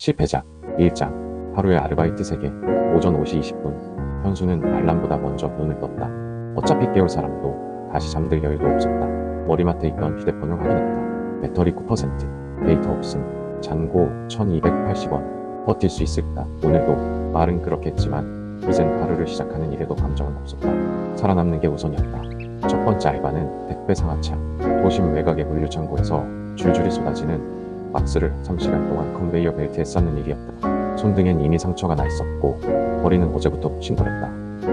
실패작 1장 하루에 아르바이트 3개 오전 5시 20분 현수는 알람보다 먼저 눈을 떴다. 어차피 깨울 사람도 다시 잠들 여유도 없었다. 머리맡에 있던 휴대폰을 확인했다. 배터리 9%, 데이터 없음, 잔고 1280원. 버틸 수 있을까? 오늘도 말은 그렇겠지만 이젠 하루를 시작하는 일에도 감정은 없었다. 살아남는 게 우선이었다. 첫 번째 알바는 택배 상하차. 도심 외곽의 물류창고에서 줄줄이 쏟아지는 박스를 3시간 동안 컨베이어 벨트에 쌓는 일이었다. 손등엔 이미 상처가 나 있었고 머리는 어제부터 뭉친거렸다.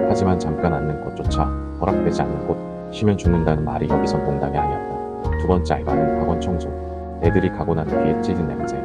하지만 잠깐 앉는 것조차 허락되지 않는 곳. 쉬면 죽는다는 말이 여기선 농담이 아니었다. 두 번째 알바는 학원 청소. 애들이 가고 난 뒤에 찌든 냄새,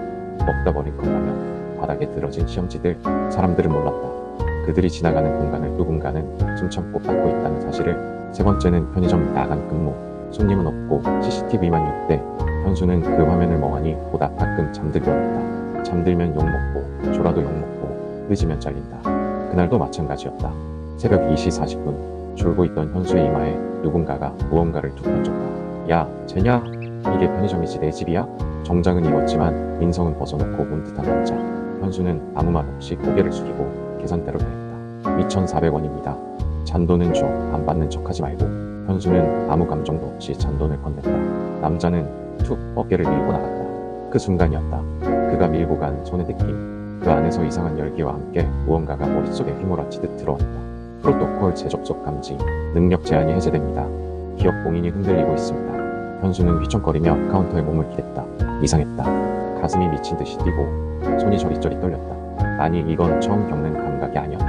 먹다 버린 컵라면, 바닥에 들어진 시험지들. 사람들은 몰랐다. 그들이 지나가는 공간을 누군가는 숨참고 닦고 있다는 사실을. 세 번째는 편의점 야간 근무. 손님은 없고 CCTV만 6대. 현수는 그 화면을 멍하니 보다 가끔 잠들곤 했다. 잠들면 욕먹고 졸아도 욕먹고 늦으면 잘린다. 그날도 마찬가지였다. 새벽 2시 40분 졸고 있던 현수의 이마에 누군가가 무언가를 툭 던졌다. 야, 쟤냐? 이게 편의점이지 내 집이야? 정장은 입었지만 인성은 벗어놓고 온 듯한 남자. 현수는 아무 말 없이 고개를 숙이고 계산대로 더했다. 2,400원입니다. 잔돈은 줘. 안 받는 척하지 말고. 현수는 아무 감정도 없이 잔돈을 건넸다. 남자는 툭 어깨를 밀고 나갔다. 그 순간이었다. 그가 밀고 간 손의 느낌. 그 안에서 이상한 열기와 함께 무언가가 머릿속에 휘몰아치듯 들어왔다. 프로토콜 재접속 감지. 능력 제한이 해제됩니다. 기업 봉인이 흔들리고 있습니다. 현수는 휘청거리며 카운터에 몸을 기댔다. 이상했다. 가슴이 미친 듯이 뛰고 손이 저리저리 떨렸다. 아니, 이건 처음 겪는 감각이 아니었다.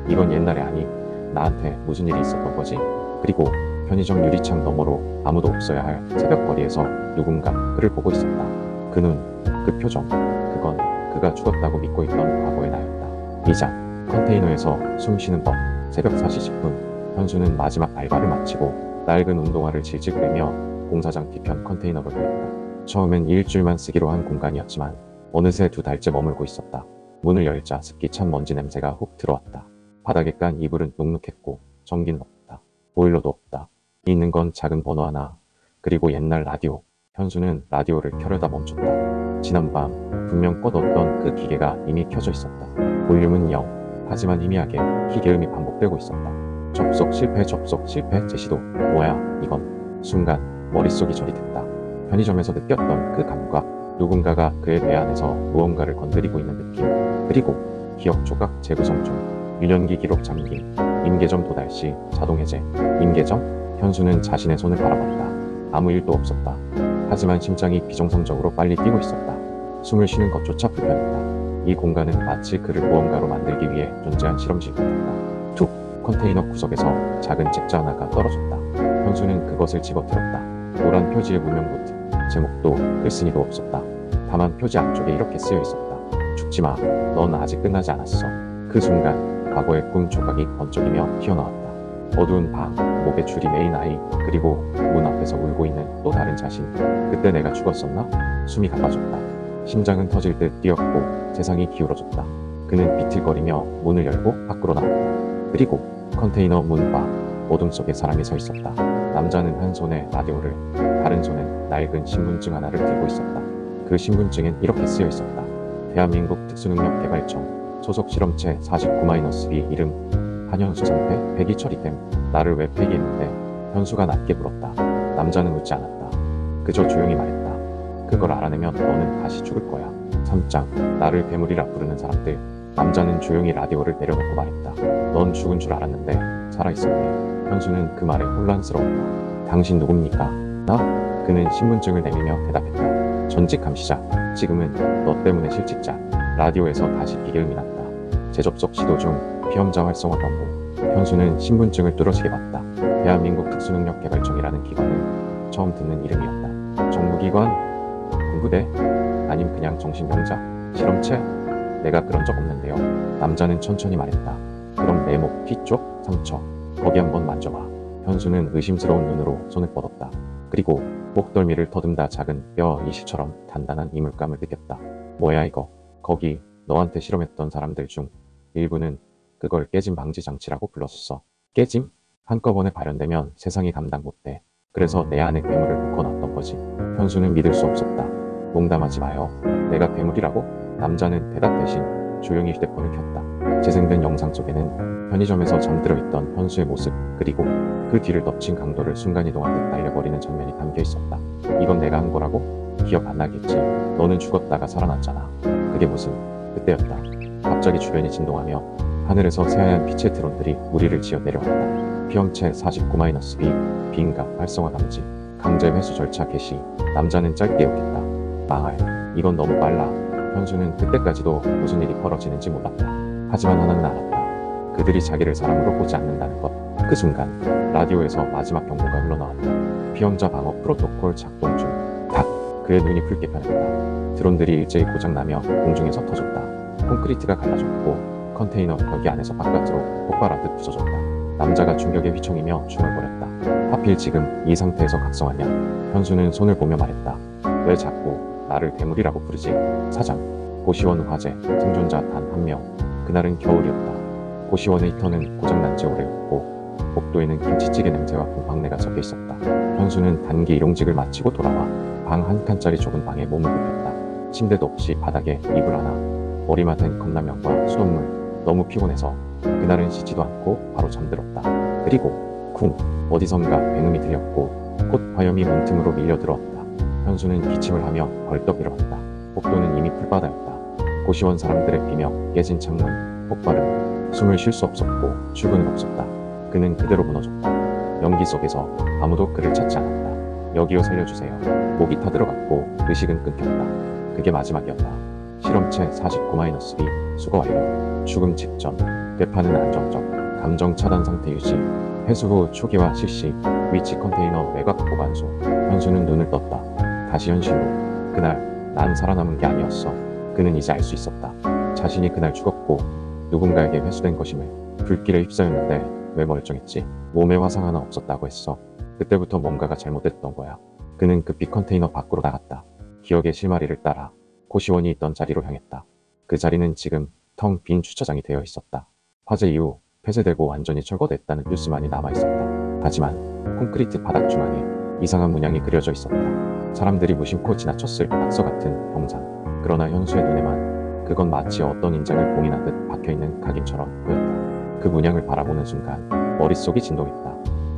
이건 옛날에 아니, 나한테 무슨 일이 있었던 거지? 그리고 편의점 유리창 너머로 아무도 없어야 할 새벽거리에서 누군가 그를 보고 있었다. 그 눈, 그 표정, 그건 그가 죽었다고 믿고 있던 과거의 나였다. 2장 컨테이너에서 숨쉬는 법. 새벽 4시 10분 현수는 마지막 알바를 마치고 낡은 운동화를 질질 끌며 공사장 뒤편 컨테이너로 들었다. 처음엔 일주일만 쓰기로 한 공간이었지만 어느새 2달째 머물고 있었다. 문을 열자 습기 찬 먼지 냄새가 훅 들어왔다. 바닥에 깐 이불은 눅눅했고 전기는 없다. 보일러도 없다. 있는 건 작은 번호 하나, 그리고 옛날 라디오. 현수는 라디오를 켜려다 멈췄다. 지난밤 분명 꺼뒀던 그 기계가 이미 켜져 있었다. 볼륨은 0. 하지만 희미하게 희계음이 반복되고 있었다. 접속 실패, 접속 실패, 제시도. 뭐야 이건. 순간 머릿속이 저릿했다. 편의점에서 느꼈던 그 감각. 누군가가 그의 뇌 안에서 무언가를 건드리고 있는 느낌. 그리고 기억 조각 재구성 중. 유년기 기록 잠김. 임계점 도달시 자동해제. 임계점? 현수는 자신의 손을 바라봤다. 아무 일도 없었다. 하지만 심장이 비정상적으로 빨리 뛰고 있었다. 숨을 쉬는 것조차 불편했다. 이 공간은 마치 그를 무언가로 만들기 위해 존재한 실험실 같았다. 툭! 컨테이너 구석에서 작은 책자 하나가 떨어졌다. 현수는 그것을 집어들었다. 노란 표지의 문명노트. 제목도 글쓴이도 없었다. 다만 표지 앞쪽에 이렇게 쓰여 있었다. 죽지마. 넌 아직 끝나지 않았어. 그 순간 과거의 꿈 조각이 번쩍이며 튀어나왔다. 어두운 방, 목에 줄이 매인 아이, 그리고 문 앞에서 울고 있는 또 다른 자신. 그때 내가 죽었었나? 숨이 가빠졌다. 심장은 터질 듯 뛰었고 세상이 기울어졌다. 그는 비틀거리며 문을 열고 밖으로 나왔다. 그리고 컨테이너 문 밖 어둠 속에 사람이 서 있었다. 남자는 한 손에 라디오를, 다른 손엔 낡은 신분증 하나를 들고 있었다. 그 신분증엔 이렇게 쓰여 있었다. 대한민국 특수능력개발청 소속 실험체 49-B 이름 한현수 상태 폐기 처리됨. 나를 왜 폐기했는데? 현수가 낮게 물었다. 남자는 묻지 않았다. 그저 조용히 말했다. 그걸 알아내면 너는 다시 죽을 거야. 3장 나를 괴물이라 부르는 사람들. 남자는 조용히 라디오를 내려놓고 말했다. 넌 죽은 줄 알았는데 살아있었네. 현수는 그 말에 혼란스러웠다. 당신 누굽니까? 나? 그는 신분증을 내밀며 대답했다. 전직 감시자. 지금은 너 때문에 실직자. 라디오에서 다시 비계음이 났다. 재접속 시도 중. 피험자 활성화 당부. 현수는 신분증을 뚫어지게 봤다. 대한민국 특수능력개발청이라는 기관은 처음 듣는 이름이었다. 정부기관? 군부대? 아님 그냥 정신병자? 실험체? 내가 그런 적 없는데요. 남자는 천천히 말했다. 그럼 내 목 뒤쪽 상처. 거기 한번 만져봐. 현수는 의심스러운 눈으로 손을 뻗었다. 그리고 목덜미를 더듬다 작은 뼈 이실처럼 단단한 이물감을 느꼈다. 뭐야 이거. 거기 너한테 실험했던 사람들 중 일부는 그걸 깨짐 방지 장치라고 불렀어. 깨짐? 한꺼번에 발현되면 세상이 감당 못돼. 그래서 내 안에 괴물을 묶어놨던 거지. 현수는 믿을 수 없었다. 농담하지 마요. 내가 괴물이라고? 남자는 대답 대신 조용히 휴대폰을 켰다. 재생된 영상 속에는 편의점에서 잠들어 있던 현수의 모습, 그리고 그 뒤를 덮친 강도를 순간이동한 듯 날려버리는 장면이 담겨 있었다. 이건 내가 한 거라고? 기억 안 나겠지. 너는 죽었다가 살아났잖아. 그게 무슨... 그때였다. 갑자기 주변이 진동하며 하늘에서 새하얀 빛의 드론들이 우리를 지어 내려왔다. 피험체 49-B 비인가 활성화 감지, 강제 회수 절차 개시. 남자는 짧게 욕했다. 망할, 이건 너무 빨라. 현수는 그때까지도 무슨 일이 벌어지는지 몰랐다. 하지만 하나는 알았다. 그들이 자기를 사람으로 보지 않는다는 것. 그 순간 라디오에서 마지막 경고가 흘러나왔다. 피험자 방어 프로토콜 작동 중. 탁! 그의 눈이 붉게 변했다. 드론들이 일제히 고장나며 공중에서 터졌다. 콘크리트가 갈라졌고 컨테이너 벽이 안에서 바깥으로 폭발하듯 부서졌다. 남자가 충격에 휘청이며 중얼거렸다. 하필 지금 이 상태에서 각성하냐? 현수는 손을 보며 말했다. 왜 자꾸 나를 대물이라고 부르지? 사장, 고시원 화재 생존자 단 한 명. 그날은 겨울이었다. 고시원의 히터는 고장난 지 오래였고 복도에는 김치찌개 냄새와 곰팡내가 섞여 있었다. 현수는 단기 일용직을 마치고 돌아와 방 한 칸짜리 좁은 방에 몸을 눕혔다. 침대도 없이 바닥에 이불 하나, 머리맡엔 컵라면과 수돗물. 너무 피곤해서 그날은 씻지도 않고 바로 잠들었다. 그리고 쿵! 어디선가 굉음이 들렸고 꽃 화염이 문틈으로 밀려들어왔다. 현수는 기침을 하며 벌떡 일어났다. 복도는 이미 풀바다였다. 고시원 사람들의 비명, 깨진 창문, 폭발은 숨을 쉴 수 없었고 출근은 없었다. 그는 그대로 무너졌다. 연기 속에서 아무도 그를 찾지 않았다. 여기요 살려주세요. 목이 타들어갔고 의식은 끊겼다. 그게 마지막이었다. 실험체 49-B 수거 완료. 죽음 직전. 뇌파는 안정적. 감정 차단 상태 유지. 회수 후 초기화 실시. 위치 컨테이너 외곽 보관소. 현수는 눈을 떴다. 다시 현실로. 그날 난 살아남은 게 아니었어. 그는 이제 알 수 있었다. 자신이 그날 죽었고 누군가에게 회수된 것임을. 불길에 휩싸였는데 왜 멀쩡했지? 몸에 화상 하나 없었다고 했어. 그때부터 뭔가가 잘못됐던 거야. 그는 급히 컨테이너 밖으로 나갔다. 기억의 실마리를 따라 고시원이 있던 자리로 향했다. 그 자리는 지금 텅 빈 주차장이 되어 있었다. 화재 이후 폐쇄되고 완전히 철거됐다는 뉴스만이 남아있었다. 하지만 콘크리트 바닥 중앙에 이상한 문양이 그려져 있었다. 사람들이 무심코 지나쳤을 낙서 같은 형상. 그러나 현수의 눈에만 그건 마치 어떤 인장을 봉인하듯 박혀있는 각인처럼 보였다. 그 문양을 바라보는 순간 머릿속이 진동했다.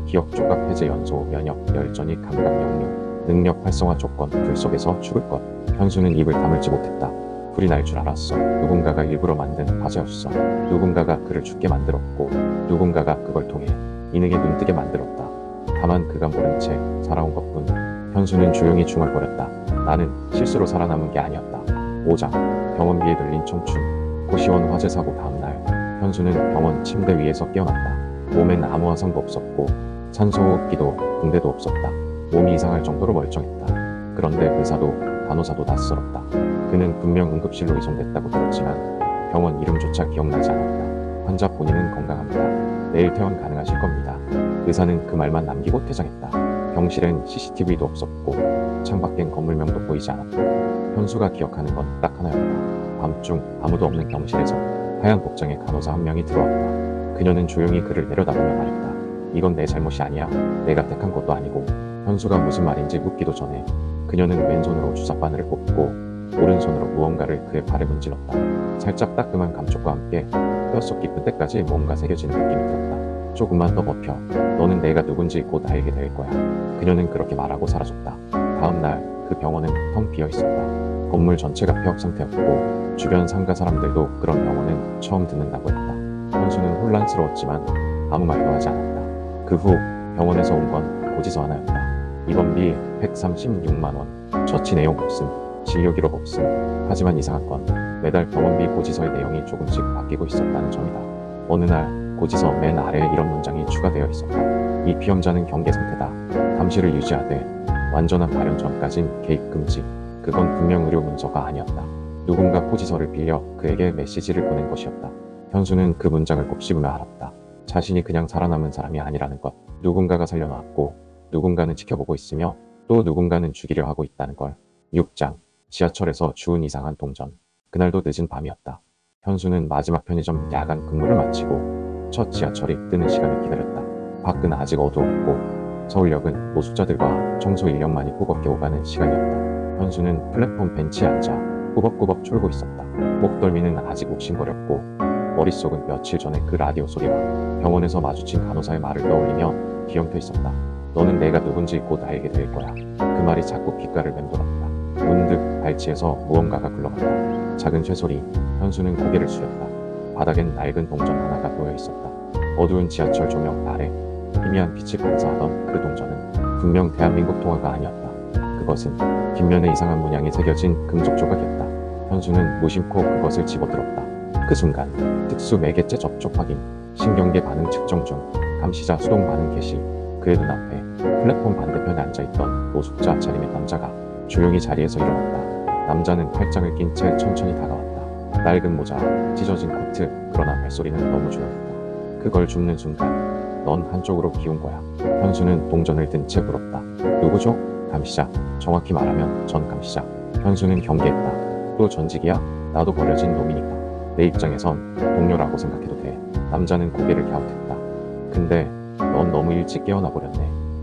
기억 조각 해제 연소 면역 열전이 감각 역류 능력 활성화 조건 불 속에서 죽을 것. 현수는 입을 다물지 못했다. 불이 날 줄 알았어. 누군가가 일부러 만든 화재였어. 누군가가 그를 죽게 만들었고 누군가가 그걸 통해 이능에 눈뜨게 만들었다. 다만 그가 모른 채 살아온 것뿐. 현수는 조용히 중얼거렸다. 나는 실수로 살아남은 게 아니었다. 5장 병원비에 들린 청춘. 고시원 화재 사고 다음날 현수는 병원 침대 위에서 깨어났다. 몸엔 아무 화상도 없었고 산소호흡기도 붕대도 없었다. 몸이 이상할 정도로 멀쩡했다. 그런데 의사도 간호사도 낯설었다. 그는 분명 응급실로 이송됐다고 들었지만 병원 이름조차 기억나지 않았다. 환자 본인은 건강합니다. 내일 퇴원 가능하실 겁니다. 의사는 그 말만 남기고 퇴장했다. 병실엔 CCTV도 없었고 창밖엔 건물명도 보이지 않았다. 현수가 기억하는 건 딱 하나였다. 밤중 아무도 없는 병실에서 하얀 복장의 간호사 한 명이 들어왔다. 그녀는 조용히 그를 내려다보며 말했다. 이건 내 잘못이 아니야. 내가 택한 것도 아니고. 현수가 무슨 말인지 묻기도 전에 그녀는 왼손으로 주사바늘을 꼽고 오른손으로 무언가를 그의 발에 문질렀다. 살짝 따끔한 감촉과 함께 뼛속 깊은 때까지 뭔가 새겨지는 느낌이 들었다. 조금만 더 버텨. 너는 내가 누군지 곧 알게 될 거야. 그녀는 그렇게 말하고 사라졌다. 다음날 그 병원은 텅 비어 있었다. 건물 전체가 폐업 상태였고 주변 상가 사람들도 그런 병원은 처음 듣는다고 했다. 현수는 혼란스러웠지만 아무 말도 하지 않았다. 그 후 병원에서 온 건 고지서 하나였다. 입원비 136만 원. 처치 내용 없음. 진료 기록 없음. 하지만 이상한 건 매달 병원비 고지서의 내용이 조금씩 바뀌고 있었다는 점이다. 어느 날 고지서 맨 아래에 이런 문장이 추가되어 있었다. 이 피험자는 경계 상태다. 감시를 유지하되 완전한 발현 전까진 개입 금지. 그건 분명 의료 문서가 아니었다. 누군가 고지서를 빌려 그에게 메시지를 보낸 것이었다. 현수는 그 문장을 곱씹으며 알았다. 자신이 그냥 살아남은 사람이 아니라는 것. 누군가가 살려놨고 누군가는 지켜보고 있으며 또 누군가는 죽이려 하고 있다는 걸. 6장 지하철에서 주운 이상한 동전. 그날도 늦은 밤이었다. 현수는 마지막 편의점 야간 근무를 마치고 첫 지하철이 뜨는 시간을 기다렸다. 밖은 아직 어두웠고 서울역은 노숙자들과 청소 인력만이 꾸벅게 오가는 시간이었다. 현수는 플랫폼 벤치에 앉아 꾸벅꾸벅 졸고 있었다. 목덜미는 아직 욱신거렸고 머릿속은 며칠 전에 그 라디오 소리와 병원에서 마주친 간호사의 말을 떠올리며 뒤엉켜 있었다. 너는 내가 누군지 곧 알게 될 거야. 그 말이 자꾸 귓가를 맴돌았다. 문득 발치에서 무언가가 굴러간다. 작은 쇠소리. 현수는 고개를 숙였다. 바닥엔 낡은 동전 하나가 놓여 있었다. 어두운 지하철 조명 아래 희미한 빛이 반사하던 그 동전은 분명 대한민국 통화가 아니었다. 그것은 뒷면에 이상한 문양이 새겨진 금속 조각이었다. 현수는 무심코 그것을 집어들었다. 그 순간 특수 매개체 접촉 확인, 신경계 반응 측정 중, 감시자 수동 반응 개시. 그의 눈앞에 플랫폼 반대편에 앉아있던 노숙자 차림의 남자가 조용히 자리에서 일어났다. 남자는 팔짱을 낀 채 천천히 다가왔다. 낡은 모자, 찢어진 코트, 그러나 발소리는 너무 조용했다. 그걸 줍는 순간 넌 한쪽으로 기운 거야. 현수는 동전을 든 채 물었다. 누구죠? 감시자. 정확히 말하면 전 감시자. 현수는 경계했다. 또 전직이야? 나도 버려진 놈이니까. 내 입장에선 동료라고 생각해도 돼. 남자는 고개를 갸웃했다. 근데 넌 너무 일찍 깨어나 버렸네.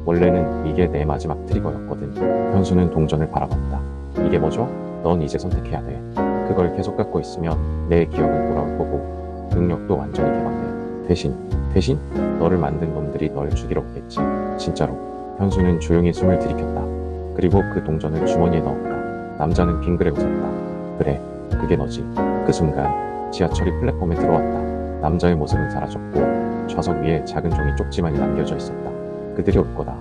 원래는 이게 내 마지막 트리거였거든. 현수는 동전을 바라봤다. 이게 뭐죠? 넌 이제 선택해야 돼. 그걸 계속 갖고 있으면 내 기억은 돌아올 거고 능력도 완전히 개방돼. 대신 너를 만든 놈들이 널 죽이러 오겠지. 진짜로. 현수는 조용히 숨을 들이켰다. 그리고 그 동전을 주머니에 넣었다. 남자는 빙그레 웃었다. 그래, 그게 너지. 그 순간 지하철이 플랫폼에 들어왔다. 남자의 모습은 사라졌고 좌석 위에 작은 종이 쪽지만이 남겨져 있었다. 그들이 올 거다.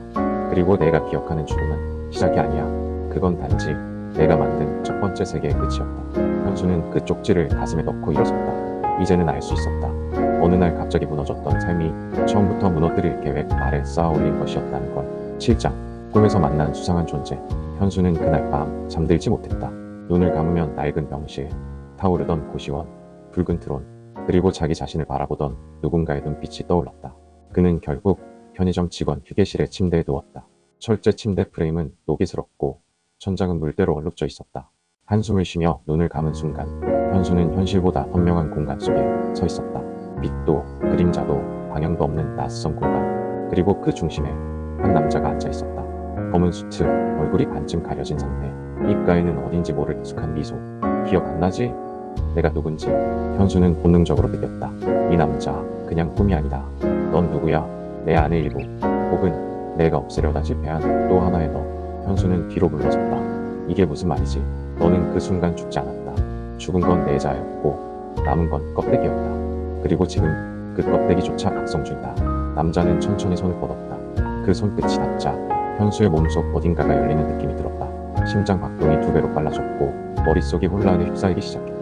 그리고 내가 기억하는 죽음은 시작이 아니야. 그건 단지 내가 만든 첫 번째 세계의 끝이었다. 현수는 그 쪽지를 가슴에 넣고 일어섰다. 이제는 알 수 있었다. 어느 날 갑자기 무너졌던 삶이 처음부터 무너뜨릴 계획 아래 쌓아 올린 것이었다는 걸. 7장. 꿈에서 만난 수상한 존재. 현수는 그날 밤 잠들지 못했다. 눈을 감으면 낡은 병실, 타오르던 고시원, 붉은 트론, 그리고 자기 자신을 바라보던 누군가의 눈빛이 떠올랐다. 그는 결국 편의점 직원 휴게실의 침대에 누웠다. 철제 침대 프레임은 노기스럽고 천장은 물대로 얼룩져 있었다. 한숨을 쉬며 눈을 감은 순간 현수는 현실보다 선명한 공간 속에 서 있었다. 빛도 그림자도 방향도 없는 낯선 공간. 그리고 그 중심에 한 남자가 앉아 있었다. 검은 수트, 얼굴이 반쯤 가려진 상태. 입가에는 어딘지 모를 익숙한 미소. 기억 안 나지? 내가 누군지. 현수는 본능적으로 느꼈다. 이 남자 그냥 꿈이 아니다. 넌 누구야? 내 안의 일부, 혹은 내가 없애려다 실패한 또 하나의 너. 현수는 뒤로 물러섰다. 이게 무슨 말이지? 너는 그 순간 죽지 않았다. 죽은 건 내 자였고 남은 건 껍데기였다. 그리고 지금 그 껍데기조차 각성 중이다. 남자는 천천히 손을 뻗었다. 그 손끝이 닿자 현수의 몸속 어딘가가 열리는 느낌이 들었다. 심장 박동이 2배로 빨라졌고 머릿속이 혼란에 휩싸이기 시작했다.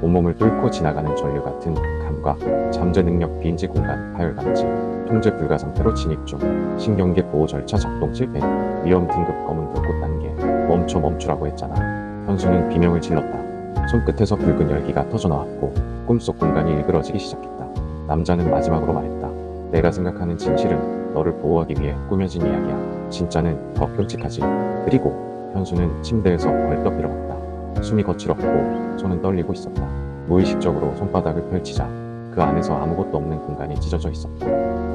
온몸을 뚫고 지나가는 전류 같은 감각, 잠재 능력 비인지 공간, 파열 감지, 통제 불가 상태로 진입 중, 신경계 보호 절차 작동 실패, 위험 등급 검은 불꽃 단계, 멈추라고 했잖아. 현수는 비명을 질렀다. 손끝에서 붉은 열기가 터져나왔고 꿈속 공간이 일그러지기 시작했다. 남자는 마지막으로 말했다. 내가 생각하는 진실은 너를 보호하기 위해 꾸며진 이야기야. 진짜는 더 끔찍하지. 그리고 현수는 침대에서 벌떡 일어났다. 숨이 거칠었고 손은 떨리고 있었다. 무의식적으로 손바닥을 펼치자 그 안에서 아무것도 없는 공간이 찢어져 있었다.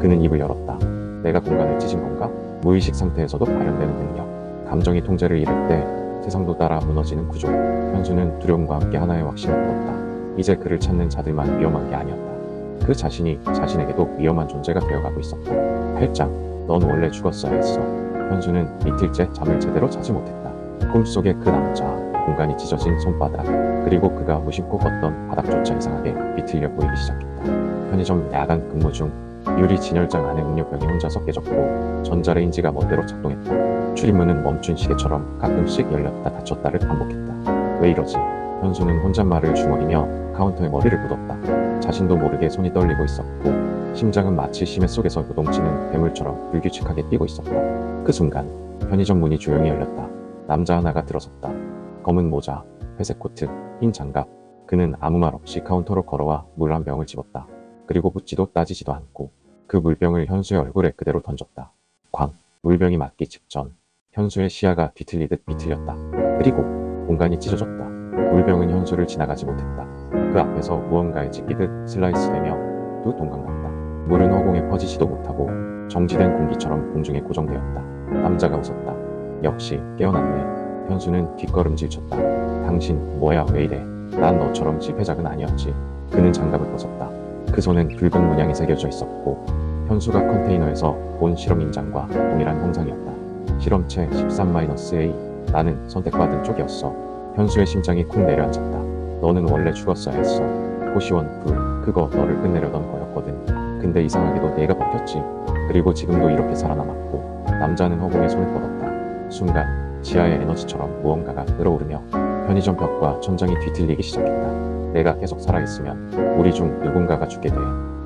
그는 입을 열었다. 내가 공간을 찢은 건가? 무의식 상태에서도 발현되는 능력. 감정이 통제를 잃을 때 세상도 따라 무너지는 구조. 현수는 두려움과 함께 하나의 확신을 얻었다. 이제 그를 찾는 자들만 위험한 게 아니었다. 그 자신이 자신에게도 위험한 존재가 되어가고 있었다. 8장. 넌 원래 죽었어야 했어. 현수는 이틀째 잠을 제대로 자지 못했다. 꿈속의 그 남자, 공간이 찢어진 손바닥, 그리고 그가 무심코 걷던 바닥조차 이상하게 비틀려 보이기 시작했다. 편의점 야간 근무 중 유리 진열장 안에 음료병이 혼자서 깨졌고 전자레인지가 멋대로 작동했다. 출입문은 멈춘 시계처럼 가끔씩 열렸다 닫혔다를 반복했다. 왜 이러지? 현수는 혼잣말을 중얼이며 카운터에 머리를 묻었다. 자신도 모르게 손이 떨리고 있었고 심장은 마치 심해 속에서 요동치는 괴물처럼 불규칙하게 뛰고 있었다. 그 순간 편의점 문이 조용히 열렸다. 남자 하나가 들어섰다. 검은 모자, 회색 코트, 흰 장갑. 그는 아무 말 없이 카운터로 걸어와 물 한 병을 집었다. 그리고 묻지도 따지지도 않고 그 물병을 현수의 얼굴에 그대로 던졌다. 쾅! 물병이 맞기 직전 현수의 시야가 뒤틀리듯 비틀렸다. 그리고 공간이 찢어졌다. 물병은 현수를 지나가지 못했다. 그 앞에서 무언가에 찢기듯 슬라이스되며 또 동강났다. 물은 허공에 퍼지지도 못하고 정지된 공기처럼 공중에 고정되었다. 남자가 웃었다. 역시 깨어났네. 현수는 뒷걸음질 쳤다. 당신 뭐야 왜 이래? 난 너처럼 실패작은 아니었지. 그는 장갑을 벗었다. 그 손엔 붉은 문양이 새겨져 있었고 현수가 컨테이너에서 본 실험 인장과 동일한 형상이었다. 실험체 13-A. 나는 선택받은 쪽이었어. 현수의 심장이 쿵 내려앉았다. 너는 원래 죽었어야 했어. 고시원 불, 그거 너를 끝내려던 거였거든. 근데 이상하게도 내가 버텼지. 그리고 지금도 이렇게 살아남았고. 남자는 허공에 손을 뻗었다. 순간 지하의 에너지처럼 무언가가 끌어오르며 편의점 벽과 천장이 뒤틀리기 시작했다. 내가 계속 살아있으면 우리 중 누군가가 죽게 돼.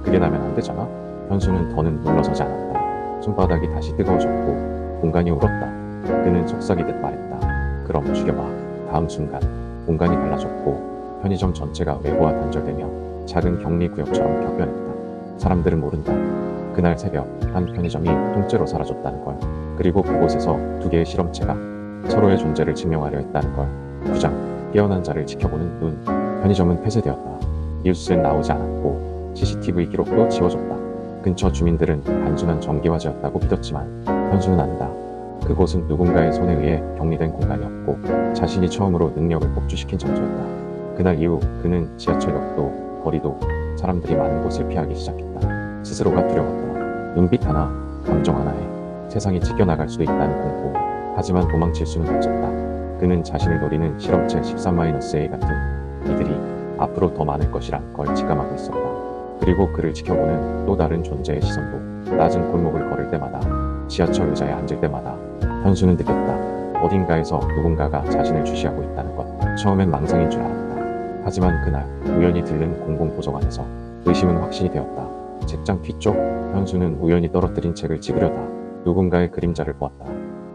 그게 나면 안 되잖아? 현수는 더는 물러서지 않았다. 손바닥이 다시 뜨거워졌고 공간이 울었다. 그는 속삭이듯 말했다. 그럼 죽여봐. 다음 순간 공간이 달라졌고 편의점 전체가 외부와 단절되며 작은 격리구역처럼 격변했다. 사람들은 모른다. 그날 새벽 한 편의점이 통째로 사라졌다는 걸. 그리고 그곳에서 두 개의 실험체가 서로의 존재를 증명하려 했다는 걸. 부장, 깨어난 자를 지켜보는 눈. 편의점은 폐쇄되었다. 뉴스엔 나오지 않았고 CCTV 기록도 지워졌다. 근처 주민들은 단순한 전기화재였다고 믿었지만 현수는 안다. 그곳은 누군가의 손에 의해 격리된 공간이었고 자신이 처음으로 능력을 폭주시킨 장소였다. 그날 이후 그는 지하철역도 거리도 사람들이 많은 곳을 피하기 시작했다. 스스로가 두려웠다. 눈빛 하나, 감정 하나에 세상이 찢겨나갈 수도 있다는 공포. 하지만 도망칠 수는 없었다. 그는 자신을 노리는 실험체 13-A 같은 이들이 앞으로 더 많을 것이란 걸 직감하고 있었다. 그리고 그를 지켜보는 또 다른 존재의 시선도. 낮은 골목을 걸을 때마다, 지하철 의자에 앉을 때마다 현수는 느꼈다. 어딘가에서 누군가가 자신을 주시하고 있다는 것. 처음엔 망상인 줄 알았다. 하지만 그날 우연히 들른 공공도서관에서 의심은 확신이 되었다. 책장 뒤쪽 현수는 우연히 떨어뜨린 책을 찍으려다 누군가의 그림자를 보았다.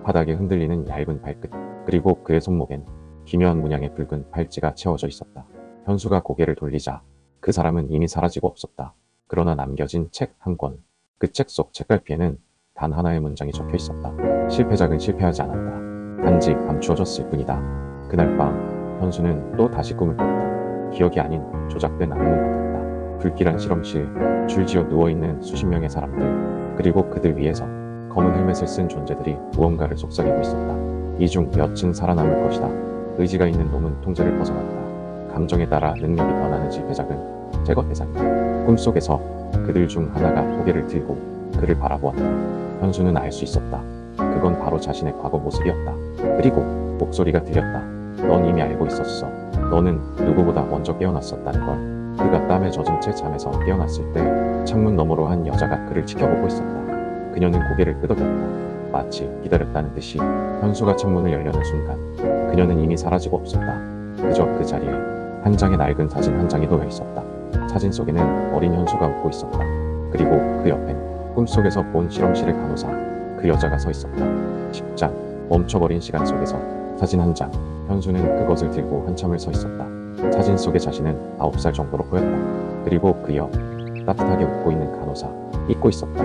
바닥에 흔들리는 얇은 발끝, 그리고 그의 손목엔 기묘한 문양의 붉은 팔찌가 채워져 있었다. 현수가 고개를 돌리자 그 사람은 이미 사라지고 없었다. 그러나 남겨진 책 한 권. 그 책 속 책갈피에는 단 하나의 문장이 적혀 있었다. 실패작은 실패하지 않았다. 단지 감추어졌을 뿐이다. 그날 밤 현수는 또 다시 꿈을 꿨다. 기억이 아닌 조작된 악몽 같았다. 불길한 실험실, 줄지어 누워있는 수십 명의 사람들, 그리고 그들 위에서 검은 헬멧을 쓴 존재들이 무언가를 속삭이고 있었다. 이 중 몇은 살아남을 것이다. 의지가 있는 놈은 통제를 벗어났다. 감정에 따라 능력이 변하는 실패작은 제거 대상이다. 꿈속에서 그들 중 하나가 고개를 들고 그를 바라보았다. 현수는 알 수 있었다. 그건 바로 자신의 과거 모습이었다. 그리고 목소리가 들렸다. 넌 이미 알고 있었어. 너는 누구보다 먼저 깨어났었다는 걸. 그가 땀에 젖은 채 잠에서 깨어났을 때 창문 너머로 한 여자가 그를 지켜보고 있었다. 그녀는 고개를 끄덕였다. 마치 기다렸다는 듯이. 현수가 창문을 열려는 순간 그녀는 이미 사라지고 없었다. 그저 그 자리에 한 장의 낡은 사진 한 장이 놓여 있었다. 사진 속에는 어린 현수가 웃고 있었다. 그리고 그 옆엔 꿈속에서 본 실험실의 간호사, 그 여자가 서 있었다. 10장, 멈춰버린 시간 속에서 사진 한 장. 현수는 그것을 들고 한참을 서 있었다. 사진 속의 자신은 9살 정도로 보였다. 그리고 그 옆, 따뜻하게 웃고 있는 간호사, 잊고 있었다.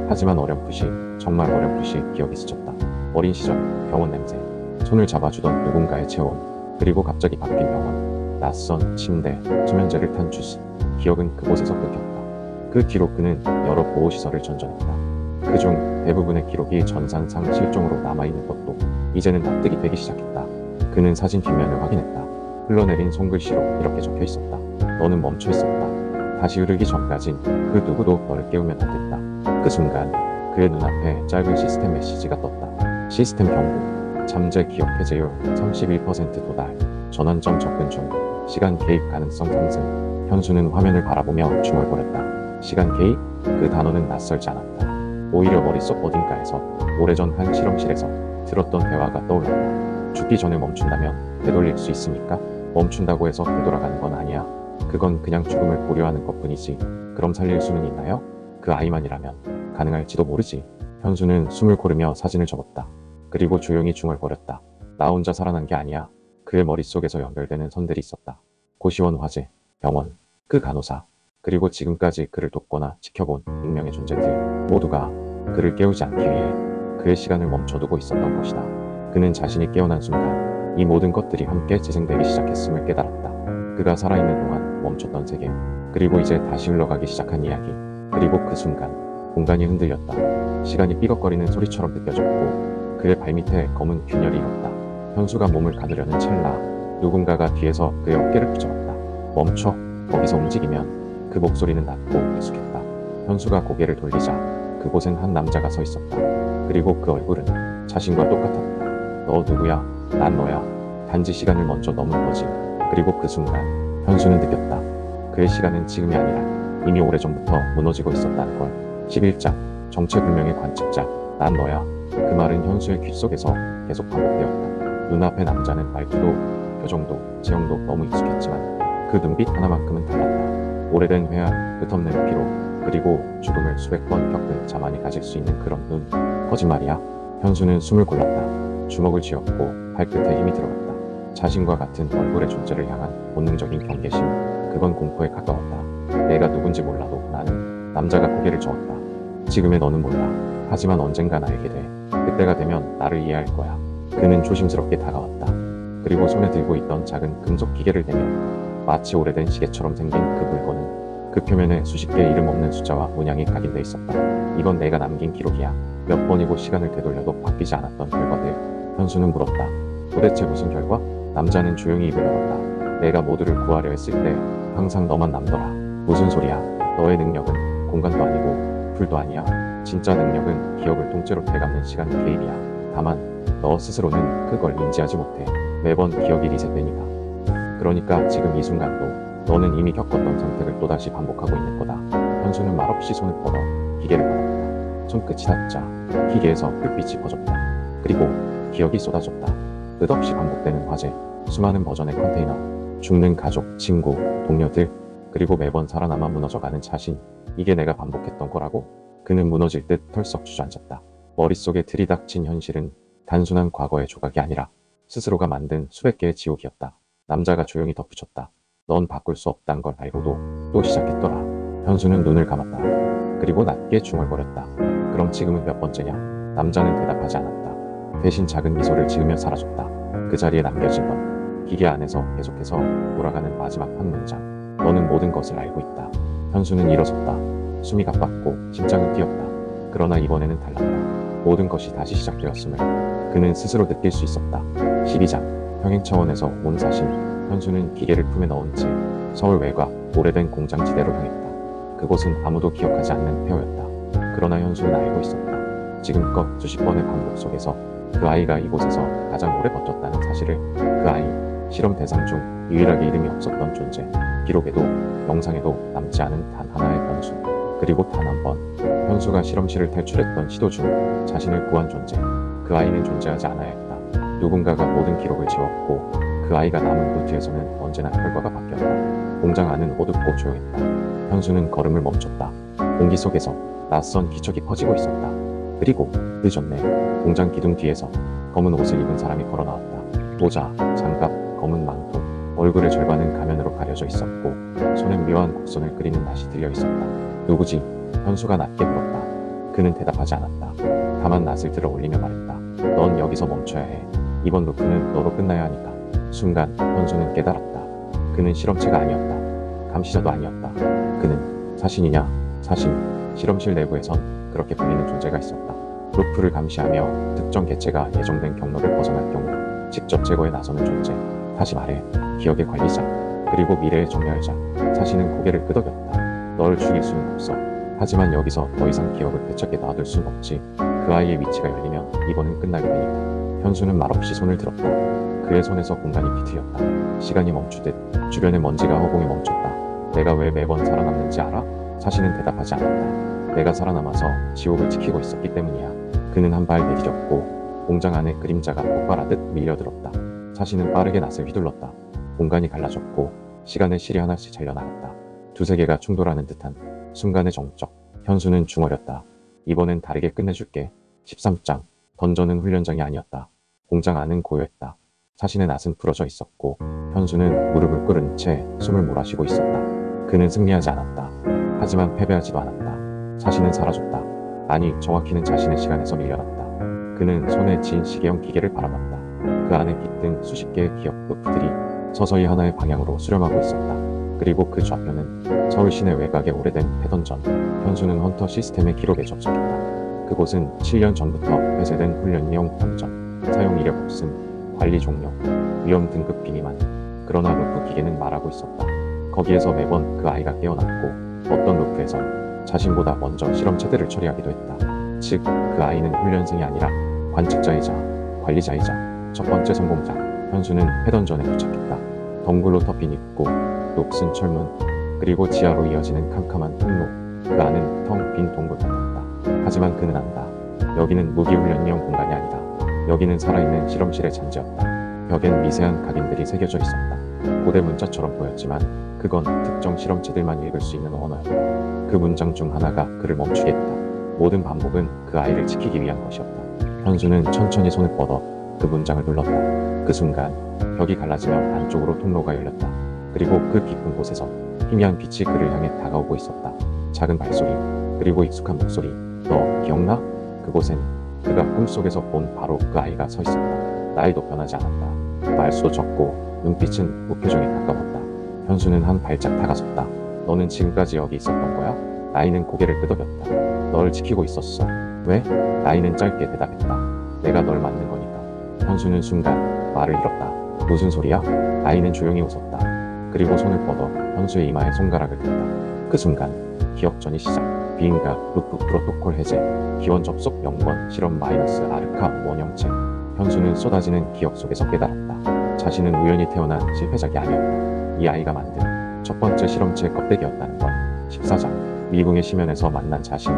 하지만 어렴풋이, 정말 어렴풋이 기억이 스쳤다. 어린 시절, 병원 냄새, 손을 잡아주던 누군가의 체온, 그리고 갑자기 바뀐 병원, 낯선 침대, 수면제를 탄 주스. 기억은 그곳에서 끊겼다. 그 뒤로 그는 여러 보호시설을 전전했다. 그중 대부분의 기록이 전산상 실종으로 남아있는 것도 이제는 납득이 되기 시작했다. 그는 사진 뒷면을 확인했다. 흘러내린 손글씨로 이렇게 적혀 있었다. 너는 멈춰 있었다. 다시 흐르기 전까진 그 누구도 너를 깨우면 안 됐다. 그 순간 그의 눈앞에 짧은 시스템 메시지가 떴다. 시스템 경고. 잠재 기억 해제율 31% 도달. 전환점 접근 중. 시간 개입 가능성 상승. 현수는 화면을 바라보며 중얼거렸다. 시간 개입? 그 단어는 낯설지 않았다. 오히려 머릿속 어딘가에서 오래전 한 실험실에서 들었던 대화가 떠올랐다. 죽기 전에 멈춘다면 되돌릴 수 있습니까? 멈춘다고 해서 되돌아가는 건 아니야. 그건 그냥 죽음을 고려하는 것뿐이지. 그럼 살릴 수는 있나요? 그 아이만이라면 가능할지도 모르지. 현수는 숨을 고르며 사진을 접었다. 그리고 조용히 중얼거렸다. 나 혼자 살아난 게 아니야. 그의 머릿속에서 연결되는 선들이 있었다. 고시원 화재, 병원, 그 간호사, 그리고 지금까지 그를 돕거나 지켜본 익명의 존재들 모두가 그를 깨우지 않기 위해 그의 시간을 멈춰두고 있었던 것이다. 그는 자신이 깨어난 순간 이 모든 것들이 함께 재생되기 시작했음을 깨달았다. 그가 살아있는 동안 멈췄던 세계, 그리고 이제 다시 흘러가기 시작한 이야기. 그리고 그 순간 공간이 흔들렸다. 시간이 삐걱거리는 소리처럼 느껴졌고 그의 발밑에 검은 균열이 일었다. 현수가 몸을 가누려는 찰나 누군가가 뒤에서 그의 어깨를 붙잡았다. 멈춰. 거기서 움직이면. 그 목소리는 낮고 계속했다. 현수가 고개를 돌리자 그곳엔 한 남자가 서 있었다. 그리고 그 얼굴은 자신과 똑같았다. 너 누구야? 난 너야. 단지 시간을 먼저 넘은 거지. 그리고 그 순간 현수는 느꼈다. 그의 시간은 지금이 아니라 이미 오래전부터 무너지고 있었다는 걸. 11장 정체불명의 관측자. 난 너야. 그 말은 현수의 귓속에서 계속 반복되었다. 눈앞의 남자는 말투도 표정도 제형도 너무 익숙했지만 그 눈빛 하나만큼은 달랐다. 오래된 회한, 끝없는 피로, 그리고 죽음을 수백 번 겪은 자만이 가질 수 있는 그런 눈. 거짓말이야. 현수는 숨을 골랐다. 주먹을 쥐었고 발끝에 힘이 들어갔다. 자신과 같은 얼굴의 존재를 향한 본능적인 경계심. 그건 공포에 가까웠다. 내가 누군지 몰라도 나는. 남자가 고개를 저었다. 지금의 너는 몰라. 하지만 언젠간 알게 돼. 그때가 되면 나를 이해할 거야. 그는 조심스럽게 다가왔다. 그리고 손에 들고 있던 작은 금속 기계를 내밀었다. 마치 오래된 시계처럼 생긴 그 물건은 그 표면에 수십 개의 이름 없는 숫자와 문양이 각인돼 있었다. 이건 내가 남긴 기록이야. 몇 번이고 시간을 되돌려도 바뀌지 않았던 결과들. 현수는 물었다. 도대체 무슨 결과? 남자는 조용히 입을 열었다. 내가 모두를 구하려 했을 때 항상 너만 남더라. 무슨 소리야? 너의 능력은 공간도 아니고 풀도 아니야. 진짜 능력은 기억을 통째로 되감는 시간 개입이야. 다만 너 스스로는 그걸 인지하지 못해. 매번 기억이 리셋되니까. 그러니까 지금 이 순간도 너는 이미 겪었던 선택을 또다시 반복하고 있는 거다. 현수는 말없이 손을 뻗어 기계를 받았다. 손끝이 닿자 기계에서 불빛이 퍼졌다. 그리고 기억이 쏟아졌다. 끝없이 반복되는 화제, 수많은 버전의 컨테이너, 죽는 가족, 친구, 동료들, 그리고 매번 살아남아 무너져가는 자신. 이게 내가 반복했던 거라고? 그는 무너질 듯 털썩 주저앉았다. 머릿속에 들이닥친 현실은 단순한 과거의 조각이 아니라 스스로가 만든 수백 개의 지옥이었다. 남자가 조용히 덧붙였다. 넌 바꿀 수 없단 걸 알고도 또 시작했더라. 현수는 눈을 감았다. 그리고 낮게 중얼거렸다. 그럼 지금은 몇 번째냐? 남자는 대답하지 않았다. 대신 작은 미소를 지으며 사라졌다. 그 자리에 남겨진 건 기계 안에서 계속해서 돌아가는 마지막 한 문장. 너는 모든 것을 알고 있다. 현수는 일어섰다. 숨이 가빴고 심장은 뛰었다. 그러나 이번에는 달랐다. 모든 것이 다시 시작되었음을 그는 스스로 느낄 수 있었다. 12장 평행 차원에서 온 사신. 현수는 기계를 품에 넣은 채 서울 외곽 오래된 공장지대로 향했다. 그곳은 아무도 기억하지 않는 폐허였다. 그러나 현수는 알고 있었다. 지금껏 수십 번의 반복 속에서 그 아이가 이곳에서 가장 오래 버텼다는 사실을. 그 아이, 실험 대상 중 유일하게 이름이 없었던 존재. 기록에도 영상에도 남지 않은 단 하나의 변수. 그리고 단 한 번 현수가 실험실을 탈출했던 시도 중 자신을 구한 존재. 그 아이는 존재하지 않아야 했다. 누군가가 모든 기록을 지웠고 그 아이가 남은 그 뒤에서는 언제나 결과가 바뀌었다. 공장 안은 어둡고 조용했다. 현수는 걸음을 멈췄다. 공기 속에서 낯선 기척이 퍼지고 있었다. 그리고 늦었네. 공장 기둥 뒤에서 검은 옷을 입은 사람이 걸어나왔다. 모자, 장갑, 검은 망토, 얼굴의 절반은 가면으로 가려져 있었고 손엔 묘한 곡선을 그리는 낯이 들려 있었다. 누구지? 현수가 낮게 물었다. 그는 대답하지 않았다. 다만 낯을 들어 올리며 말했다. 넌 여기서 멈춰야 해. 이번 루프는 너로 끝나야 하니까. 순간 현수는 깨달았다. 그는 실험체가 아니었다. 감시자도 아니었다. 그는 사신이냐? 사신. 실험실 내부에선 그렇게 불리는 존재가 있었다. 루프를 감시하며 특정 개체가 예정된 경로를 벗어날 경우 직접 제거에 나서는 존재. 다시 말해, 기억의 관리자. 그리고 미래의 정렬자. 사신은 고개를 끄덕였다. 너를 죽일 수는 없어. 하지만 여기서 더 이상 기억을 되찾게 놔둘 순 없지. 그 아이의 위치가 열리면 이번은 끝나게 되니까. 현수는 말없이 손을 들었다. 그의 손에서 공간이 비틀렸다. 시간이 멈추듯 주변의 먼지가 허공에 멈췄다. 내가 왜 매번 살아남는지 알아? 사신은 대답하지 않았다. 내가 살아남아서 지옥을 지키고 있었기 때문이야. 그는 한 발 내디뎠고 공장 안에 그림자가 폭발하듯 밀려들었다. 사신은 빠르게 낯을 휘둘렀다. 공간이 갈라졌고 시간의 실이 하나씩 잘려나갔다. 두세 개가 충돌하는 듯한 순간의 정적. 현수는 중얼였다. 이번엔 다르게 끝내줄게. 13장 던전은 훈련장이 아니었다. 공장 안은 고요했다. 사신의 낯은 부러져 있었고 현수는 무릎을 꿇은 채 숨을 몰아쉬고 있었다. 그는 승리하지 않았다. 하지만 패배하지도 않았다. 사신은 사라졌다. 아니, 정확히는 자신의 시간에서 밀려났다. 그는 손에 쥔 시계형 기계를 바라봤다. 그 안에 깃든 수십 개의 기억 루프들이 서서히 하나의 방향으로 수렴하고 있었다. 그리고 그 좌표는 서울 시내 외곽의 오래된 폐던전. 현수는 헌터 시스템의 기록에 접속했다. 그곳은 7년 전부터 폐쇄된 훈련용 던전. 사용 이력 없음, 관리 종료, 위험 등급 비미만. 그러나 루프 기계는 말하고 있었다. 거기에서 매번 그 아이가 깨어났고 어떤 루프에서 자신보다 먼저 실험체들을 처리하기도 했다. 즉, 그 아이는 훈련생이 아니라 관측자이자 관리자이자 첫 번째 성공자. 현수는 회던전에 도착했다. 덩굴로 덮인 입구, 녹슨 철문, 그리고 지하로 이어지는 캄캄한 통로. 그 안은 텅 빈 동굴 같았다. 하지만 그는 안다. 여기는 무기훈련용 공간이 아니다. 여기는 살아있는 실험실의 잔재였다. 벽엔 미세한 각인들이 새겨져 있었다. 고대 문자처럼 보였지만 그건 특정 실험체들만 읽을 수 있는 언어였다. 그 문장 중 하나가 그를 멈추게 했다. 모든 반복은 그 아이를 지키기 위한 것이었다. 현수는 천천히 손을 뻗어 그 문장을 눌렀다. 그 순간 벽이 갈라지며 안쪽으로 통로가 열렸다. 그리고 그 깊은 곳에서 희미한 빛이 그를 향해 다가오고 있었다. 작은 발소리, 그리고 익숙한 목소리. 너 기억나? 그곳엔 그가 꿈속에서 본 바로 그 아이가 서 있었다. 나이도 변하지 않았다. 말수도 적고 눈빛은 무표정에 가까웠다. 현수는 한 발짝 다가섰다. 너는 지금까지 여기 있었던 거야? 나이는 고개를 끄덕였다. 널 지키고 있었어. 왜? 나이는 짧게 대답했다. 내가 널 맞는 거니까. 현수는 순간 말을 잃었다. 무슨 소리야? 나이는 조용히 웃었다. 그리고 손을 뻗어 현수의 이마에 손가락을 댔다. 그 순간 기억전이 시작. 비인가 루프 프로토콜 해제, 기원 접속 명번 실험 마이너스 아르카 원형체. 현수는 쏟아지는 기억 속에서 깨달았다. 자신은 우연히 태어난 실패작이 아니었다. 이 아이가 만든 첫 번째 실험체 껍데기였다는 것. 14장 미궁의 심연에서 만난 자신.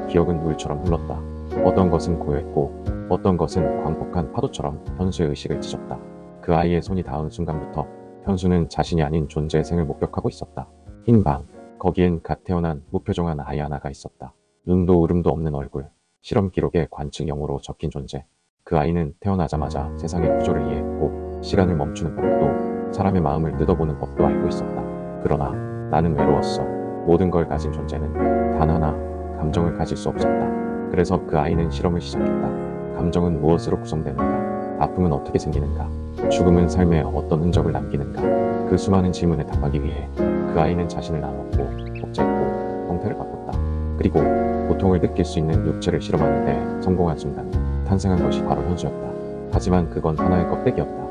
기억은 물처럼 흘렀다. 어떤 것은 고요했고 어떤 것은 광폭한 파도처럼 현수의 의식을 찢었다. 그 아이의 손이 닿은 순간부터 현수는 자신이 아닌 존재의 생을 목격하고 있었다. 흰 방, 거기엔 갓 태어난 무표정한 아이 하나가 있었다. 눈도 울음도 없는 얼굴, 실험 기록에 관측 0으로 적힌 존재. 그 아이는 태어나자마자 세상의 구조를 이해했고 시간을 멈추는 법도 사람의 마음을 뜯어보는 법도 알고 있었다. 그러나 나는 외로웠어. 모든 걸 가진 존재는 단 하나 감정을 가질 수 없었다. 그래서 그 아이는 실험을 시작했다. 감정은 무엇으로 구성되는가? 아픔은 어떻게 생기는가? 죽음은 삶에 어떤 흔적을 남기는가? 그 수많은 질문에 답하기 위해 그 아이는 자신을 나눴고 복제했고 형태를 바꿨다. 그리고 고통을 느낄 수 있는 육체를 실험하는데 성공한 순간 탄생한 것이 바로 현수였다. 하지만 그건 하나의 껍데기였다.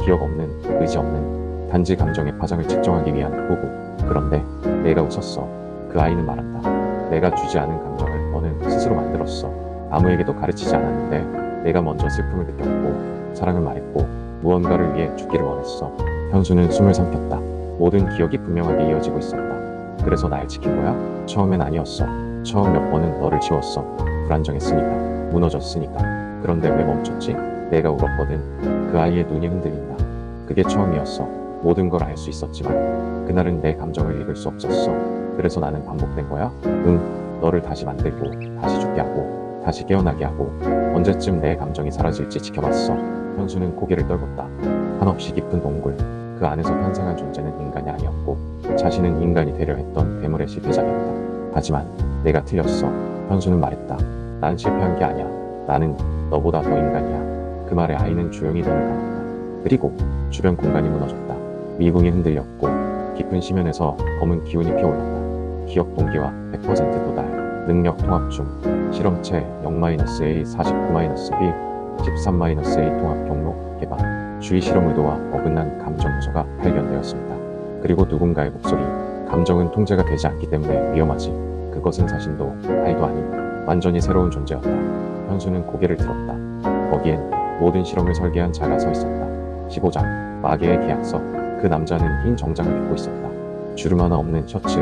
기억 없는, 의지 없는, 단지 감정의 파장을 측정하기 위한 도구. 그런데 내가 웃었어. 그 아이는 말한다. 내가 주지 않은 감정을 너는 스스로 만들었어. 아무에게도 가르치지 않았는데 내가 먼저 슬픔을 느꼈고 사랑을 말했고 무언가를 위해 죽기를 원했어. 현수는 숨을 삼켰다. 모든 기억이 분명하게 이어지고 있었다. 그래서 날 지킨 거야? 처음엔 아니었어. 처음 몇 번은 너를 지웠어. 불안정했으니까, 무너졌으니까. 그런데 왜 멈췄지? 내가 울었거든. 그 아이의 눈이 흔들린다. 그게 처음이었어. 모든 걸 알 수 있었지만 그날은 내 감정을 읽을 수 없었어. 그래서 나는 반복된 거야? 너를 다시 만들고 다시 죽게 하고 다시 깨어나게 하고 언제쯤 내 감정이 사라질지 지켜봤어. 현수는 고개를 떨궜다. 한없이 깊은 동굴, 그 안에서 탄생한 존재는 인간이 아니었고 자신은 인간이 되려 했던 괴물의 실패작이었다. 하지만 내가 틀렸어. 현수는 말했다. 난 실패한 게 아니야. 나는 너보다 더 인간이야. 그 말에 아이는 조용히 눈을 감았다. 그리고 주변 공간이 무너졌다. 미궁이 흔들렸고 깊은 심연에서 검은 기운이 피어올랐다. 기억 동기와 100% 도달, 능력 통합 중, 실험체 0-A 49-B 13-A 통합 경로 개방, 주의 실험 의도와 어긋난 감정 요소가 발견되었습니다. 그리고 누군가의 목소리, 감정은 통제가 되지 않기 때문에 위험하지. 그것은 자신도 아이도 아닌 완전히 새로운 존재였다. 현수는 고개를 들었다. 거기엔 모든 실험을 설계한 자가 서 있었다. 15장 마계의 계약서. 그 남자는 흰 정장을 입고 있었다. 주름 하나 없는 셔츠,